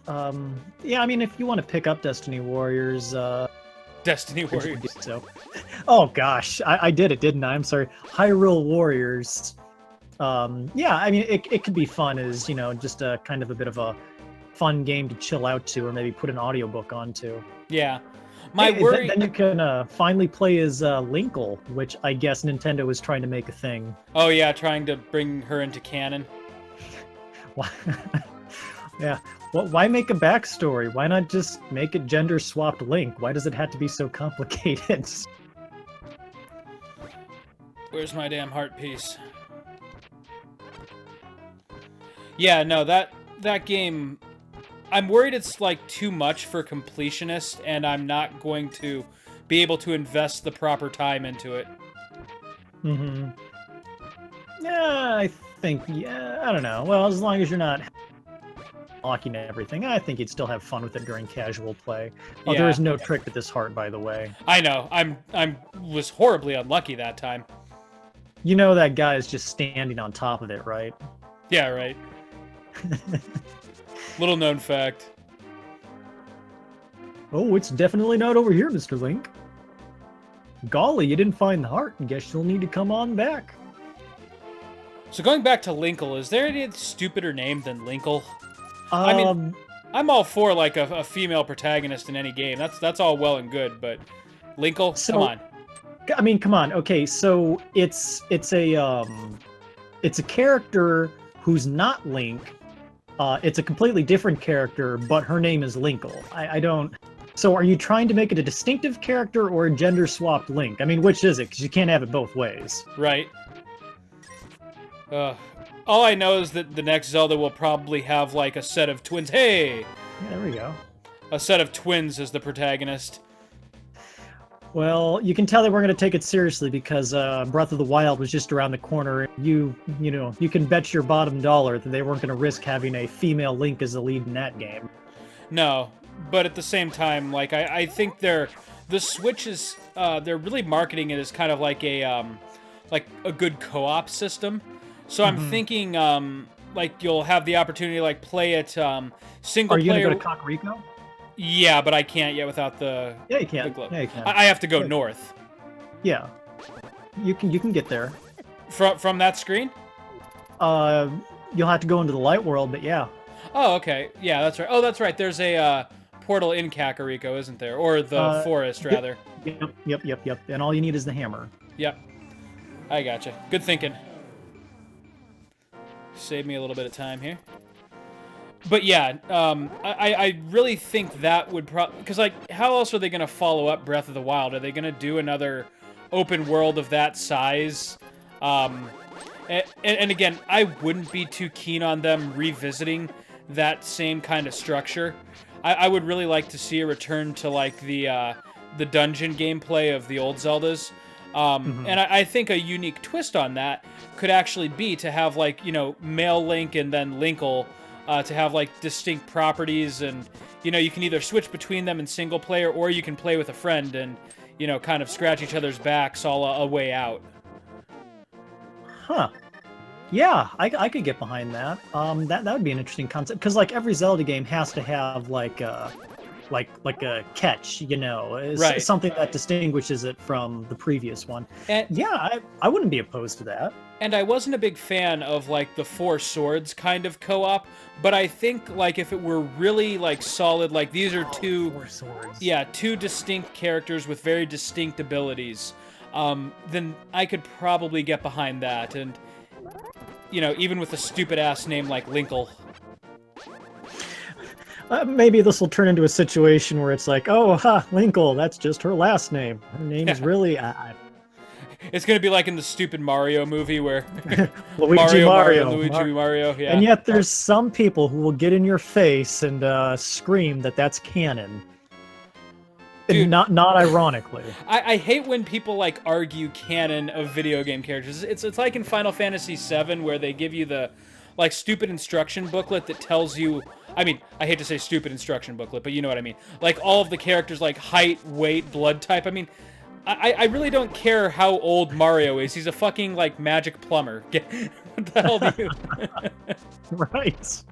Yeah, I mean, if you want to pick up Destiny Warriors... Destiny Warriors. So. Oh, gosh. I did it, didn't I? I'm sorry. Hyrule Warriors. Yeah, I mean, it could be fun as, just a kind of a bit of a fun game to chill out to, or maybe put an audiobook onto. Yeah. My worry... Then you can finally play as Linkle, which I guess Nintendo was trying to make a thing. Oh yeah, trying to bring her into canon. Yeah. Well, why make a backstory? Why not just make it gender-swapped Link? Why does it have to be so complicated? Where's my damn heart piece? Yeah, no, that game, I'm worried it's like too much for completionists, and I'm not going to be able to invest the proper time into it. Mm-hmm. Yeah, I think, yeah, I don't know. Well, as long as you're not locking everything, I think you'd still have fun with it during casual play. Oh, there Yeah, is no trick to this heart, by the way. I know. I'm was horribly unlucky that time. You know that guy is just standing on top of it, right? Yeah, right. Little known fact. Oh, it's definitely not over here, Mr. Link. Golly, you didn't find the heart. Guess you'll need to come on back. So going back to Linkle, is there any stupider name than Linkle? I mean, I'm all for like a female protagonist in any game. That's all well and good, but Linkle, So- come on. I mean, come on. Okay, so it's a character who's not Link. It's a completely different character, but her name is Linkle. I don't. So, are you trying to make it a distinctive character or a gender-swapped Link? I mean, which is it? Because you can't have it both ways. Right. All I know is that the next Zelda will probably have like a set of twins. Hey, Yeah, there we go. a set of twins as the protagonist. Well, you can tell they weren't going to take it seriously because Breath of the Wild was just around the corner. You know, you can bet your bottom dollar that they weren't going to risk having a female Link as the lead in that game. No, but at the same time, like I think the Switch is they're really marketing it as kind of like a good co-op system. So I'm thinking like you'll have the opportunity to like play it single player. Are you going to go to Kakariko? Yeah, but I can't yet without the. Yeah, you can. the glove. Yeah, you can. I have to go north. Yeah, you can get there. From that screen? You'll have to go into the light world, but yeah. Oh, okay. Yeah, that's right. Oh, that's right. There's a portal in Kakariko, isn't there? Or the forest, rather. Yep. And all you need is the hammer. Yep. I gotcha. Good thinking. Save me a little bit of time here. But yeah, I really think that would probably... Because, like, how else are they going to follow up Breath of the Wild? Are they going to do another open world of that size? And again, I wouldn't be too keen on them revisiting that same kind of structure. I would really like to see a return to, like, the dungeon gameplay of the old Zeldas. And I think a unique twist on that could actually be to have, like, you know, male Link and then Linkle... to have like distinct properties, and you know you can either switch between them in single player or you can play with a friend and you know kind of scratch each other's backs all a way out. Huh. Yeah, I could get behind that. That would be an interesting concept because like every Zelda game has to have like a catch, you know, Right. something that distinguishes it from the previous one. And yeah, I wouldn't be opposed to that. And I wasn't a big fan of like the Four Swords kind of co-op, but I think like if it were really like solid, like these are two, Four Swords. yeah, two distinct characters with very distinct abilities, then I could probably get behind that. And you know, even with a stupid ass name like Linkle. Maybe this will turn into a situation where it's like, oh, Linkle, that's just her last name. Her name is really... It's gonna be like in the stupid Mario movie where Luigi Mario. Luigi Mario, yeah. And yet there's some people who will get in your face and scream that that's canon. Dude, not ironically. I hate when people like argue canon of video game characters. It's like in Final Fantasy VII where they give you the like stupid instruction booklet that tells you. I mean, I hate to say stupid instruction booklet, but you know what I mean. Like all of the characters, like height, weight, blood type. I mean, I really don't care how old Mario is. He's a fucking like magic plumber. What the hell do you? Right.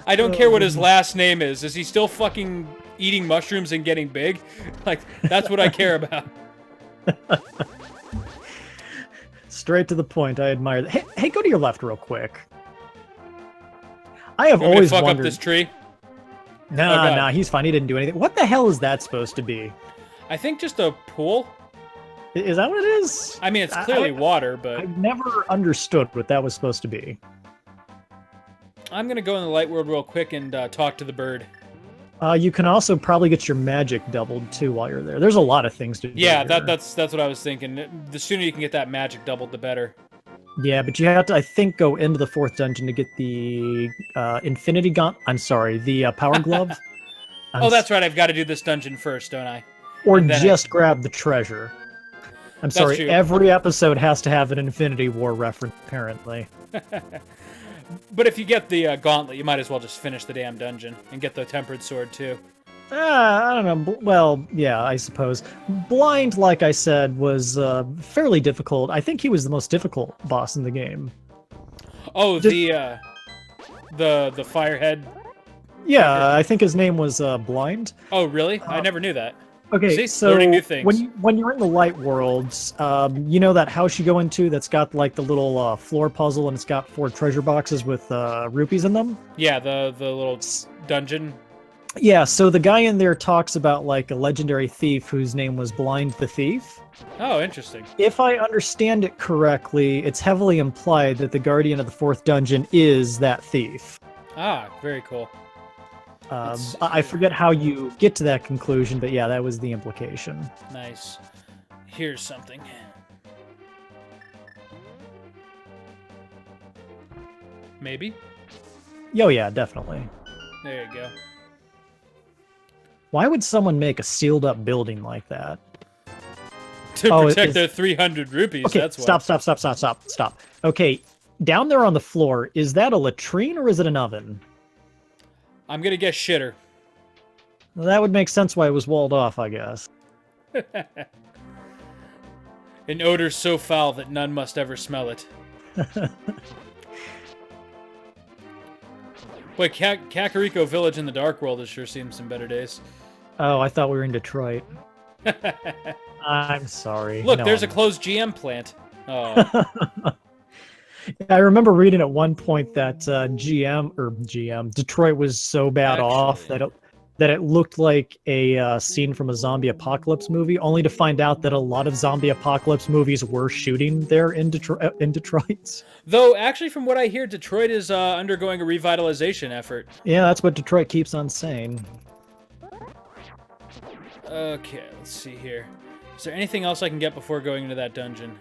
I don't care what his last name is. Is he still fucking eating mushrooms and getting big? Like that's what I care about. Straight to the point. I admire that. Hey, go to your left real quick. I have You want me to always fuck wondered. up this tree. Nah, he's fine. He didn't do anything. What the hell is that supposed to be? I think just a pool. Is that what it is? I mean, it's clearly water, but I've never understood what that was supposed to be. I'm gonna go in the light world real quick and talk to the bird. You can also probably get your magic doubled too while you're there. There's a lot of things to do. Yeah, here. that's what I was thinking. The sooner you can get that magic doubled, the better. Yeah, but you have to, I think, go into the 4th dungeon to get the Infinity Gaunt. I'm sorry, the Power Glove. Oh, that's right. I've got to do this dungeon first, don't I? Or And then just grab the treasure. I'm That's sorry, true. every episode has to have an Infinity War reference, apparently. But if you get the gauntlet, you might as well just finish the damn dungeon and get the tempered sword too. I don't know. Well, yeah, I suppose. Blind, like I said, was fairly difficult. I think he was the most difficult boss in the game. Oh, the firehead. Yeah, fucker. I think his name was Blind. Oh, really? I never knew that. Okay, See? so Learning new things. when you're in the light worlds, you know that house you go into that's got like the little floor puzzle and it's got 4 treasure boxes with rupees in them? Yeah, the little dungeon. Yeah, so the guy in there talks about like a legendary thief whose name was Blind the Thief. Oh, interesting. If I understand it correctly, it's heavily implied that the guardian of the 4th dungeon is that thief. Ah, very cool. I forget how you get to that conclusion, but yeah, that was the implication. Nice. Here's something. Maybe? Oh yeah, definitely. There you go. Why would someone make a sealed up building like that? To Oh, protect their 300 rupees, Okay, that's why. stop. Okay, down there on the floor, is that a latrine or is it an oven? I'm gonna guess shitter. Well, that would make sense why it was walled off, I guess. An odor so foul that none must ever smell it. Boy, Kakariko Village in the Dark World has sure seen some better days. Oh, I thought we were in Detroit. I'm sorry. Look, No, there's I'm a closed GM plant. Oh, I remember reading at one point that Detroit was so bad off Actually. that it looked like a scene from a zombie apocalypse movie, only to find out that a lot of zombie apocalypse movies were shooting there in Detroit. though, actually, from what I hear, Detroit is undergoing a revitalization effort. Yeah, that's what Detroit keeps on saying. Okay, let's see here. Is there anything else I can get before going into that dungeon?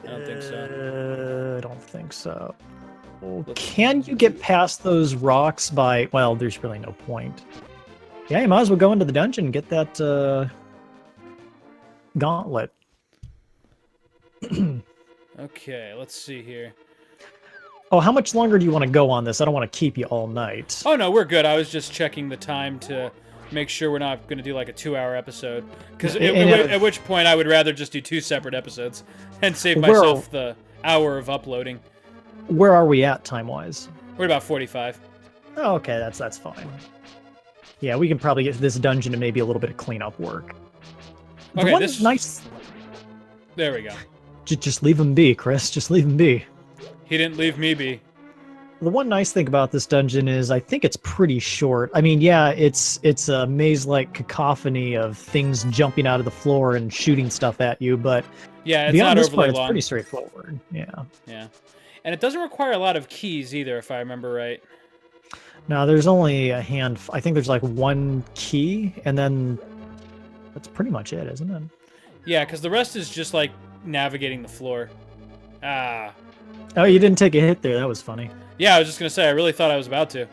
I don't think so. I don't think so. Can you get past those rocks by... Well, there's really no point. Yeah, you might as well go into the dungeon and get that gauntlet. Okay, let's see here. Oh, how much longer do you want to go on this? I don't want to keep you all night. Oh, no, we're good. I was just checking the time to make sure we're not going to do like a 2-hour episode. Because at which point I would rather just do 2 separate episodes and save myself the hour of uploading. Where are we at time-wise? We're about 45. Oh, okay, that's fine. Yeah, we can probably get to this dungeon and maybe a little bit of cleanup work. Okay, nice... There we go. Just leave him be, Chris. Just leave him be. He didn't leave me be. The one nice thing about this dungeon is I think it's pretty short. I mean, yeah, it's a maze-like cacophony of things jumping out of the floor and shooting stuff at you, but yeah, it's beyond not this overly part, it's long. pretty straightforward. Yeah. Yeah. And it doesn't require a lot of keys either, if I remember right. No, there's only a hand. I think there's like 1 key, and then that's pretty much it, isn't it? Yeah, because the rest is just like navigating the floor. Ah. Oh, you didn't take a hit there. That was funny. Yeah, I was just going to say, I really thought I was about to.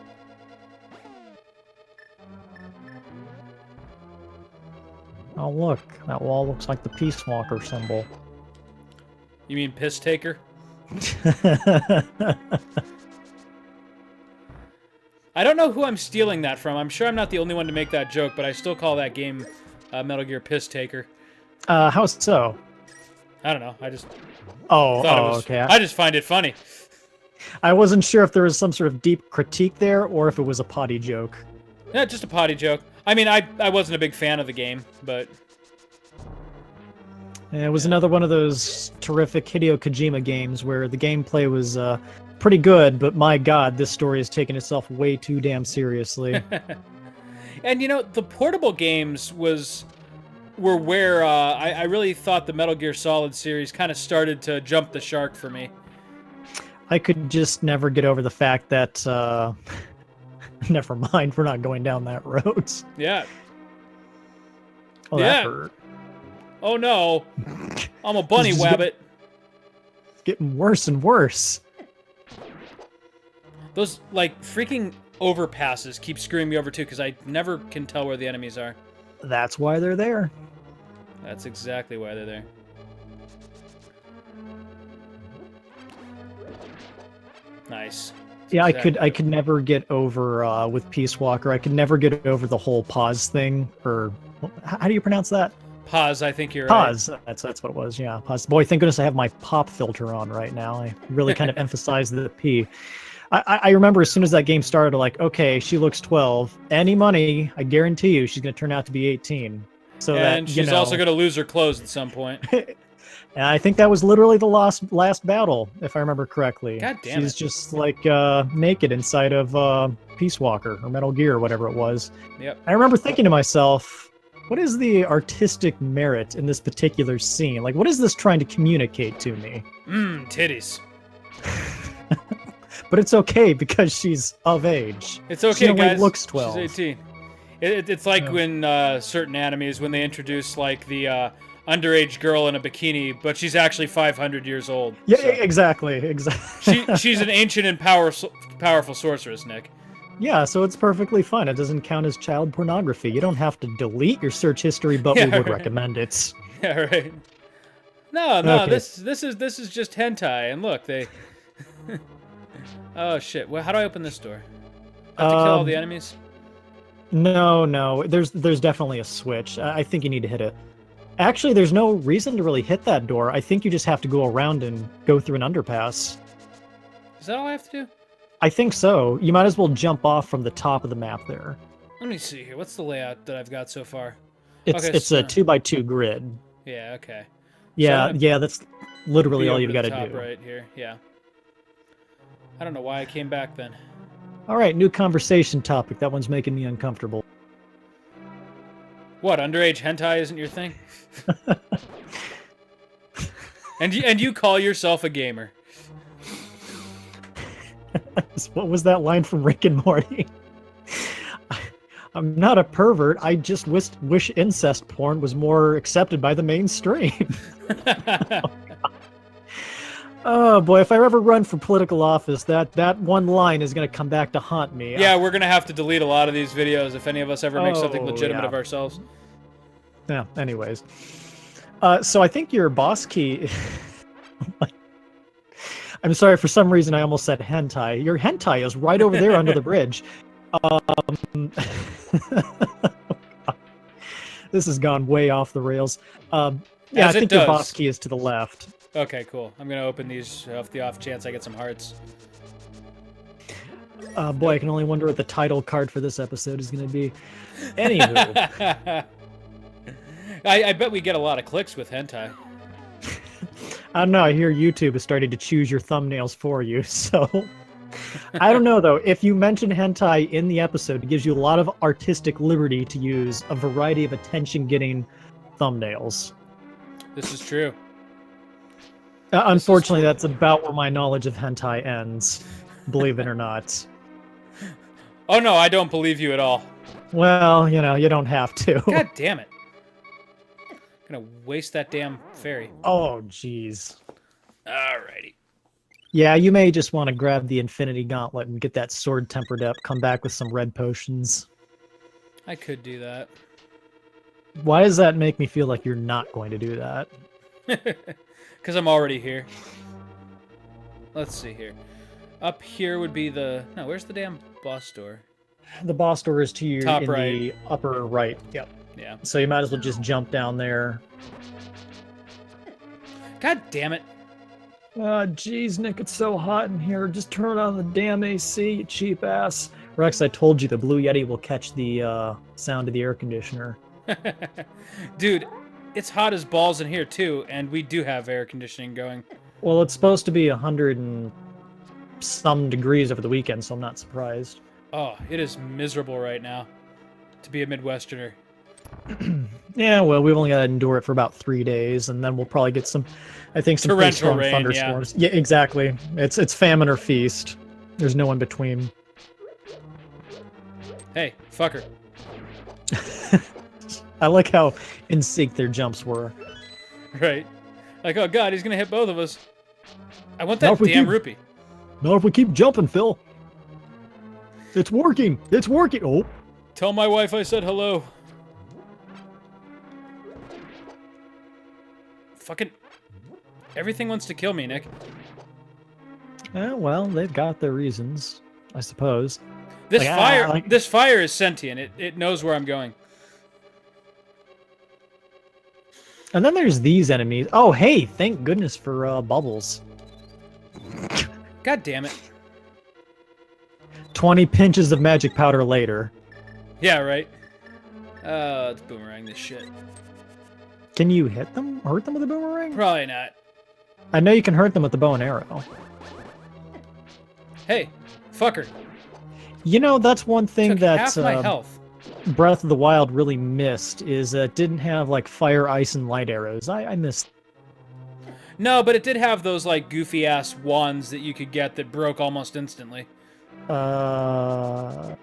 Oh, look. That wall looks like the Peace Walker symbol. You mean piss taker? I don't know who I'm stealing that from. I'm sure I'm not the only one to make that joke, but I still call that game Metal Gear Piss Taker. How so? I don't know. I just Okay. I just find it funny. I wasn't sure if there was some sort of deep critique there or if it was a potty joke. Yeah, just a potty joke. I mean, I wasn't a big fan of the game, but... It was another one of those terrific Hideo Kojima games where the gameplay was pretty good, but my god, this story has taken itself way too damn seriously. And, you know, the portable games were where I really thought the Metal Gear Solid series kind of started to jump the shark for me. I could just never get over the fact that... Never mind, we're not going down that road. Yeah. Oh, Yeah. that hurt. Oh, no. I'm a bunny wabbit. getting worse and worse. Those, like, freaking overpasses keep screwing me over, too, because I never can tell where the enemies are. That's why they're there. That's exactly why they're there. Nice. Yeah, Exactly. I could never get over with Peace Walker. I could never get over the whole pause thing, or how do you pronounce that? Pause, I think you're Pause. right. That's what it was. Yeah, pause. Boy, thank goodness I have my pop filter on right now. I really kind of emphasize the P. I remember as soon as that game started, like, okay, she looks 12. Any money, I guarantee you, she's going to turn out to be 18. So And that, she's also going to lose her clothes at some point. And I think that was literally the last battle, if I remember correctly. God damn She's it. just like naked inside of Peace Walker or Metal Gear or whatever it was. Yep. I remember thinking to myself, what is the artistic merit in this particular scene? Like, what is this trying to communicate to me? Titties. But it's okay because she's of age. It's okay, she only guys. looks 12. She's 18. It's like when certain animes, when they introduce, like, the underage girl in a bikini, but she's actually 500 years old. Yeah, so. exactly. She's an ancient and powerful sorceress, Nick. Yeah, so it's perfectly fine. It doesn't count as child pornography. You don't have to delete your search history, but we would recommend it. Yeah, right. No, Okay. this is just hentai, and look, they. Oh shit! Well, how do I open this door? I have to kill all the enemies. No. There's definitely a switch. I think you need to hit it. Actually, there's no reason to really hit that door. I think you just have to go around and go through an underpass. Is that all I have to do? I think so. You might as well jump off from the top of the map there. Let me see here. What's the layout that I've got so far? It's Okay, it's a 2x2 grid. Yeah. Okay. Yeah, So yeah. That's literally all over you've to got the to top do. right here. Yeah. I don't know why I came back then. All right, new conversation topic. That one's making me uncomfortable. What, underage hentai isn't your thing? and you call yourself a gamer? What was that line from Rick and Morty? I'm not a pervert. I just wish incest porn was more accepted by the mainstream. Oh boy, if I ever run for political office, that one line is going to come back to haunt me. Yeah, we're going to have to delete a lot of these videos if any of us ever make something legitimate of ourselves. Yeah, anyways. So I think your boss key... I'm sorry, for some reason I almost said hentai. Your hentai is right over there under the bridge. This has gone way off the rails. Yeah, I think your boss key is to the left. Okay, cool. I'm going to open these off the off chance I get some hearts. Boy, I can only wonder what the title card for this episode is going to be. Anywho. I bet we get a lot of clicks with hentai. I don't know, I hear YouTube is starting to choose your thumbnails for you, so... I don't know, though. If you mention hentai in the episode, it gives you a lot of artistic liberty to use a variety of attention-getting thumbnails. This is true. Unfortunately, that's about where my knowledge of hentai ends, believe it or not. Oh no, I don't believe you at all. Well, you know, you don't have to. God damn it. I'm gonna waste that damn fairy. Oh, jeez. Alrighty. Yeah, you may just want to grab the Infinity Gauntlet and get that sword tempered up, come back with some red potions. I could do that. Why does that make me feel like you're not going to do that? Because I'm already here. Let's see here. Up here would be the... No, where's the damn boss door? The boss door is to your Top in right. the upper right. Yep. Yeah. So you might as well just jump down there. God damn it. Jeez, Nick, it's so hot in here. Just turn on the damn AC, you cheap ass. Rex, I told you the Blue Yeti will catch the sound of the air conditioner. Dude, it's hot as balls in here too, and we do have air conditioning going. Well, it's supposed to be 100 and some degrees over the weekend, so I'm not surprised. Oh, it is miserable right now to be a Midwesterner. Yeah, well, we've only got to endure it for about 3 days, and then we'll probably get some, I think, some pretty strong rain, thunderstorms. Yeah, exactly. It's famine or feast. There's no in between. Hey, fucker. I like how in sync their jumps were. Right. Like, oh god, he's gonna hit both of us. I want that damn rupee. Not if we keep jumping, Phil. It's working. It's working. Oh. Tell my wife I said hello. Fucking... Everything wants to kill me, Nick. Well, they've got their reasons, I suppose. This this fire is sentient. It knows where I'm going. And then there's these enemies. Oh, hey, thank goodness for bubbles. God damn it. 20 pinches of magic powder later. Yeah, right. Let's boomerang this shit. Can you hit them? Hurt them with a boomerang? Probably not. I know you can hurt them with the bow and arrow. Hey, fucker. You know, that's one thing that half my health. Breath of the Wild really missed, is it didn't have, like, fire, ice, and light arrows. I missed... No, but it did have those, like, goofy-ass wands that you could get that broke almost instantly. Oh,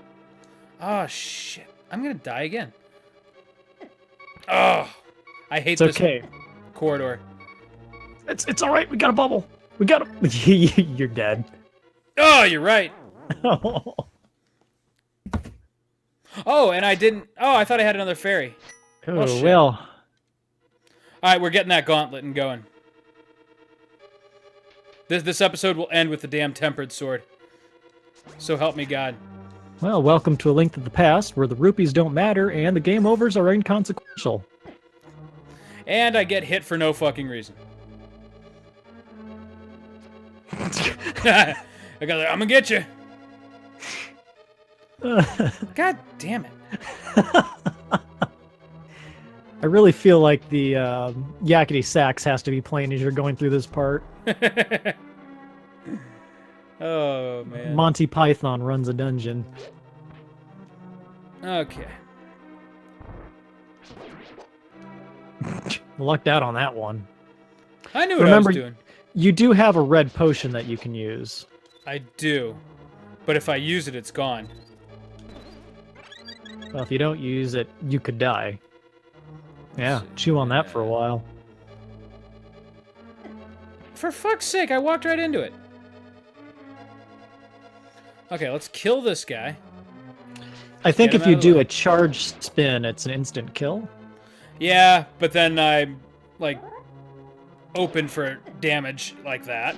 shit. I'm gonna die again. Oh, I hate this corridor. It's all right. We got a bubble. We got a... You're dead. Oh, you're right. Oh, and I didn't... Oh, I thought I had another fairy. Oh, well. All right, we're getting that gauntlet and going. This episode will end with the damn tempered sword. So help me God. Well, welcome to A Link to the Past, where the rupees don't matter and the game overs are inconsequential. And I get hit for no fucking reason. I'm gonna get you. God damn it. I really feel like the yakety sax has to be playing as you're going through this part. Oh, man. Monty Python runs a dungeon. Okay. Lucked out on that one. I knew what I was doing. You do have a red potion that you can use. I do. But if I use it, it's gone. Well, if you don't use it, you could die. Yeah, chew on that for a while. For fuck's sake, I walked right into it. Okay, let's kill this guy. I think if you do a charge spin, it's an instant kill. Yeah, but then I'm, like, open for damage like that.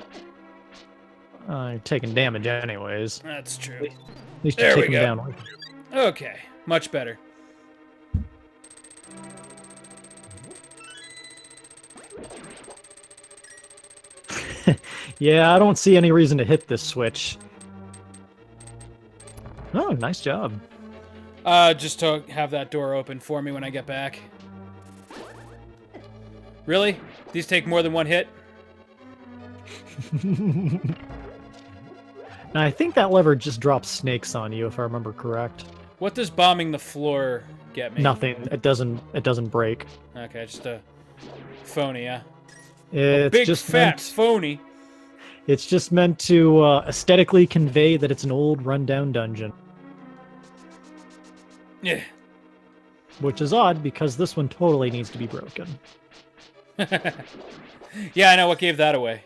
You're taking damage anyways. That's true. At least you're taking down. Okay, much better. Yeah, I don't see any reason to hit this switch. Oh, nice job. Just to have that door open for me when I get back. Really? These take more than one hit? Now, I think that lever just drops snakes on you, if I remember correct. What does bombing the floor get me? Nothing. It doesn't break. Okay, just a phony, yeah. It's a big just fat phony. It's just meant to aesthetically convey that it's an old, rundown dungeon. Yeah. Which is odd, because this one totally needs to be broken. Yeah, I know. What gave that away?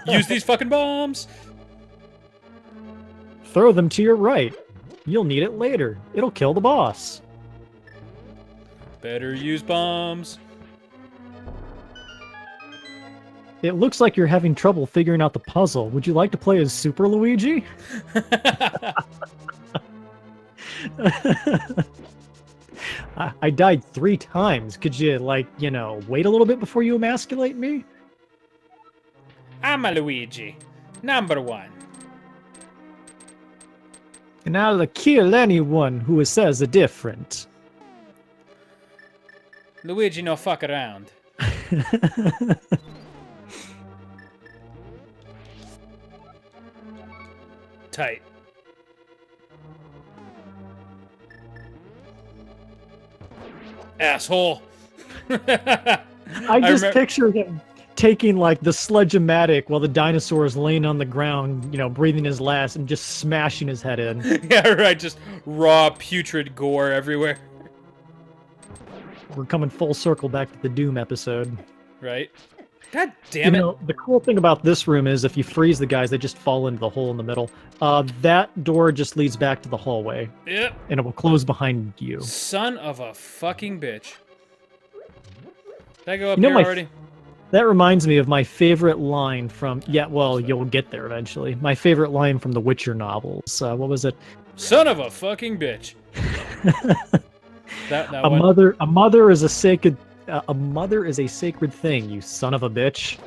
Use these fucking bombs! Throw them to your right. You'll need it later. It'll kill the boss. Better use bombs. It looks like you're having trouble figuring out the puzzle. Would you like to play as Super Luigi? I died 3 times. Could you, like, wait a little bit before you emasculate me? I'm a Luigi. #1. And I'll kill anyone who says a different. Luigi no fuck around. Tight. Asshole. I just picture him taking, like, the sledge-o-matic while the dinosaur is laying on the ground, breathing his last and just smashing his head in. Yeah, right. Just raw, putrid gore everywhere. We're coming full circle back to the Doom episode. Right. God damn You it. know, the cool thing about this room is if you freeze the guys, they just fall into the hole in the middle. That door just leads back to the hallway. Yep. And it will close behind you. Son of a fucking bitch. Did I go up You know, here already? that reminds me of my favorite line from... Yeah, well, you'll get there eventually. My favorite line from the Witcher novels. What was it? Son of a fucking bitch. that A one. mother is a sacred... a mother is a sacred thing, you son of a bitch.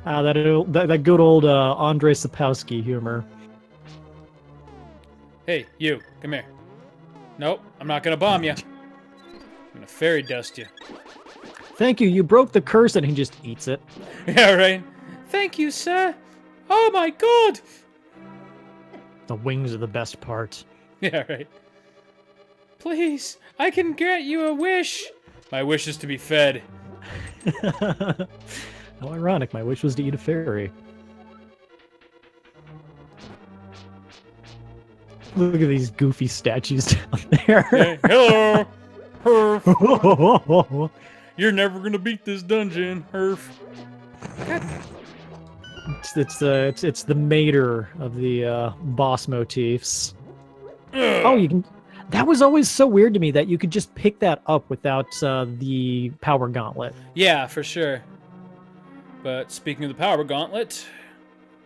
That good old Andrei Sapkowski humor. Hey, you, come here. Nope, I'm not gonna bomb you. I'm gonna fairy dust you. Thank you, you broke the curse, and he just eats it. Yeah, right. Thank you, sir. Oh my god. The wings are the best part. Yeah, right. Please, I can grant you a wish. My wish is to be fed. How ironic, my wish was to eat a fairy. Look at these goofy statues down there. Hey, hello. Herf. You're never gonna beat this dungeon, Herf. It's the mater of the boss motifs. Ugh. Oh, you can. That was always so weird to me that you could just pick that up without the power gauntlet. Yeah, for sure. But speaking of the power gauntlet,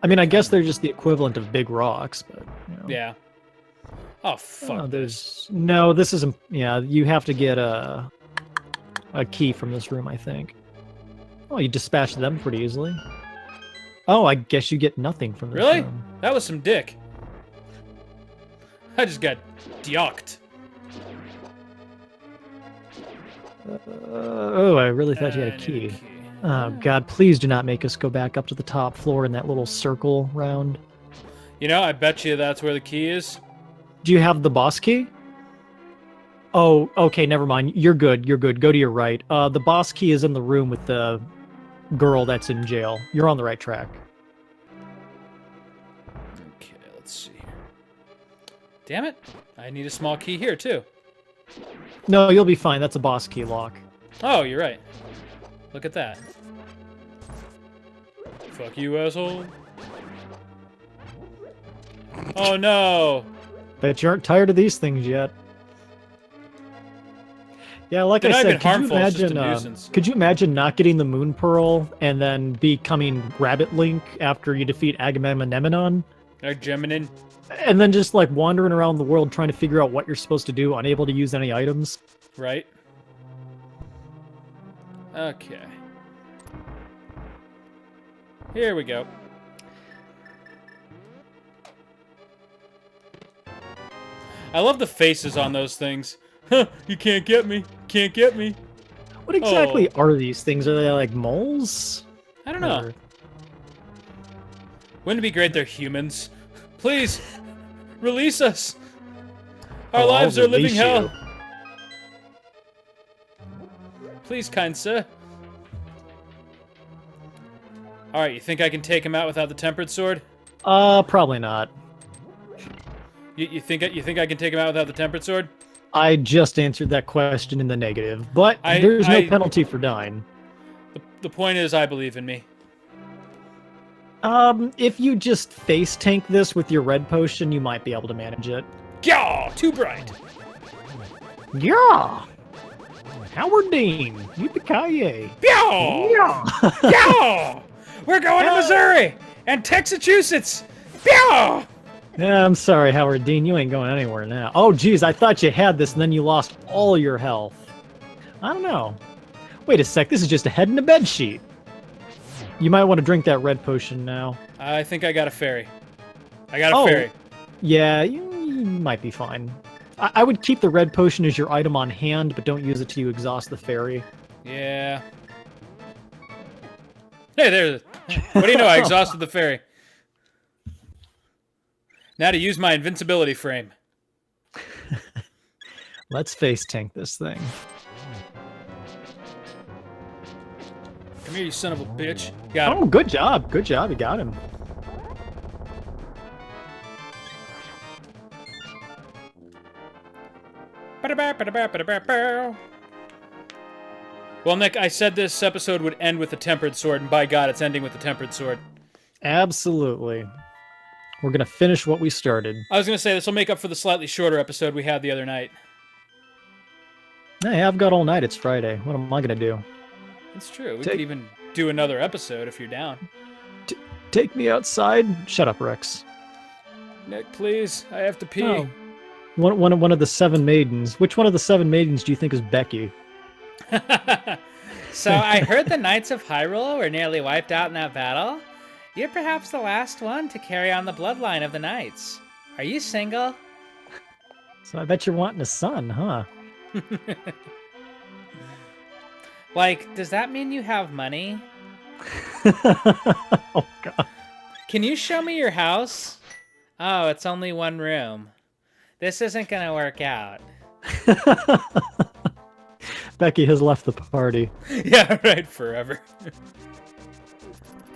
I mean, I guess they're just the equivalent of big rocks, but you know. yeah. Oh fuck this. No, this isn't. Yeah, you have to get a key from this room, I think. Oh, you dispatched them pretty easily. Oh, I guess you get nothing from this Really? room. That was some dick. I just got dioked. Oh, I really thought you had a key. Oh, God, please do not make us go back up to the top floor in that little circle round. You know, I bet you that's where the key is. Do you have the boss key? Oh, okay, never mind. You're good. You're good. Go to your right. The boss key is in the room with the girl that's in jail. You're on the right track. Okay, let's see here. Damn it. I need a small key here, too. No, you'll be fine. That's a boss key lock. Oh, you're right. Look at that. Fuck you, asshole. Oh, no. Bet you aren't tired of these things yet. Yeah, like They're I not said, even harmful, it's just a nuisance. could you imagine not getting the Moon Pearl and then becoming Rabbit Link after you defeat Agamemnon? Or Geminin. And then just like wandering around the world trying to figure out what you're supposed to do, unable to use any items? Right? Okay. Here we go. I love the faces on those things. Huh, you can't get me. Can't get me. What exactly are these things? Are they like moles? I don't know. Or- Wouldn't it be great they're humans? Please, release us. Our Oh, I'll lives are living release hell. you. Please, kind sir. Alright, you think I can take him out without the tempered sword? Probably not. You think I can take him out without the tempered sword? I just answered that question in the negative, but there's no penalty for dying. The point is, I believe in me. If you just face tank this with your red potion, you might be able to manage it. Yaw! Too bright! Yeah! Howard Dean, yippee-ki-yay. Yaw! Yeah! Yaw! We're going to Missouri! And Texachusetts! Yaw! Yeah, I'm sorry, Howard Dean, you ain't going anywhere now. Oh, geez, I thought you had this and then you lost all your health. I don't know. Wait a sec, this is just a head in a bed sheet. You might want to drink that red potion now. I think I got a fairy. I got a fairy. Yeah, you might be fine. I would keep the red potion as your item on hand, but don't use it till you exhaust the fairy. Yeah. Hey, there's. What do you know? I exhausted the fairy. Now to use my invincibility frame. Let's face tank this thing. Come here, you son of a bitch. Got him. Oh, good job. Good job. You got him. Well, Well, Nick, I said this episode would end with a tempered sword, and by God, it's ending with a tempered sword. Absolutely. We're going to finish what we started. I was going to say, this will make up for the slightly shorter episode we had the other night. Hey, I've got all night. It's Friday. What am I going to do? That's true. We could even do another episode if you're down. Take me outside. Shut up, Rex. Nick, please. I have to pee. Oh. One of the 7 maidens. Which one of the 7 maidens do you think is Becky? So I heard the Knights of Hyrule were nearly wiped out in that battle. You're perhaps the last one to carry on the bloodline of the Knights. Are you single? So I bet you're wanting a son, huh? Like, does that mean you have money? Oh, God. Can you show me your house? Oh, it's only 1 room. This isn't gonna work out. Becky has left the party. Yeah, right, forever.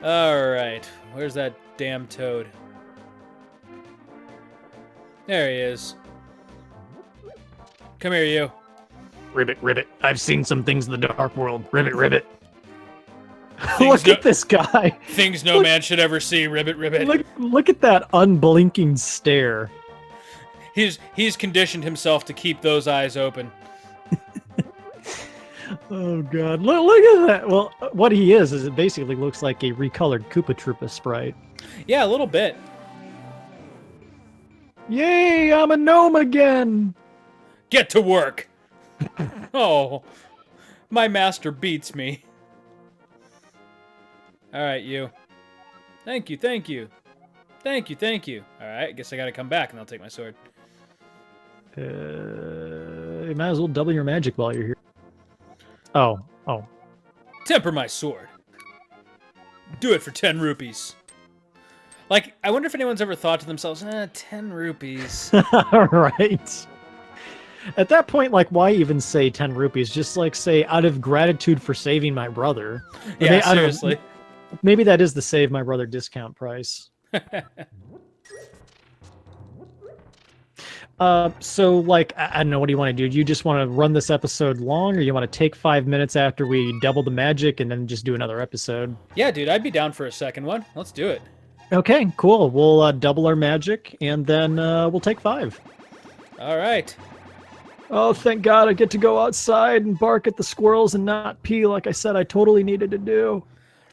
Alright, where's that damn toad? There he is. Come here, you. Ribbit. I've seen some things in the dark world. Ribbit. Look at this guy. Things no man should ever see, Ribbit. Look at that unblinking stare. He's conditioned himself to keep those eyes open. Oh, God. Look at that. Well, what he is it basically looks like a recolored Koopa Troopa sprite. Yeah, a little bit. Yay, I'm a gnome again. Get to work. Oh, my master beats me. All right, you. Thank you. All right, I guess I gotta come back and I'll take my sword. You might as well double your magic while you're here. Oh. Temper my sword. Do it for 10 rupees. Like, I wonder if anyone's ever thought to themselves, 10 rupees. Right. At that point, like, why even say 10 rupees? Just, like, say, out of gratitude for saving my brother. Yeah, seriously. Maybe that is the save my brother discount price. So, like, I don't know, what do you want to do? Do you just want to run this episode long, or you want to take 5 minutes after we double the magic and then just do another episode? Yeah, dude, I'd be down for a second one. Let's do it. Okay, cool. We'll double our magic, and then we'll take 5. All right. Oh, thank God I get to go outside and bark at the squirrels and not pee like I said I totally needed to do.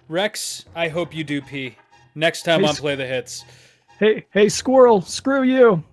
Rex, I hope you do pee. Next time on Play the Hits. Hey, squirrel, screw you.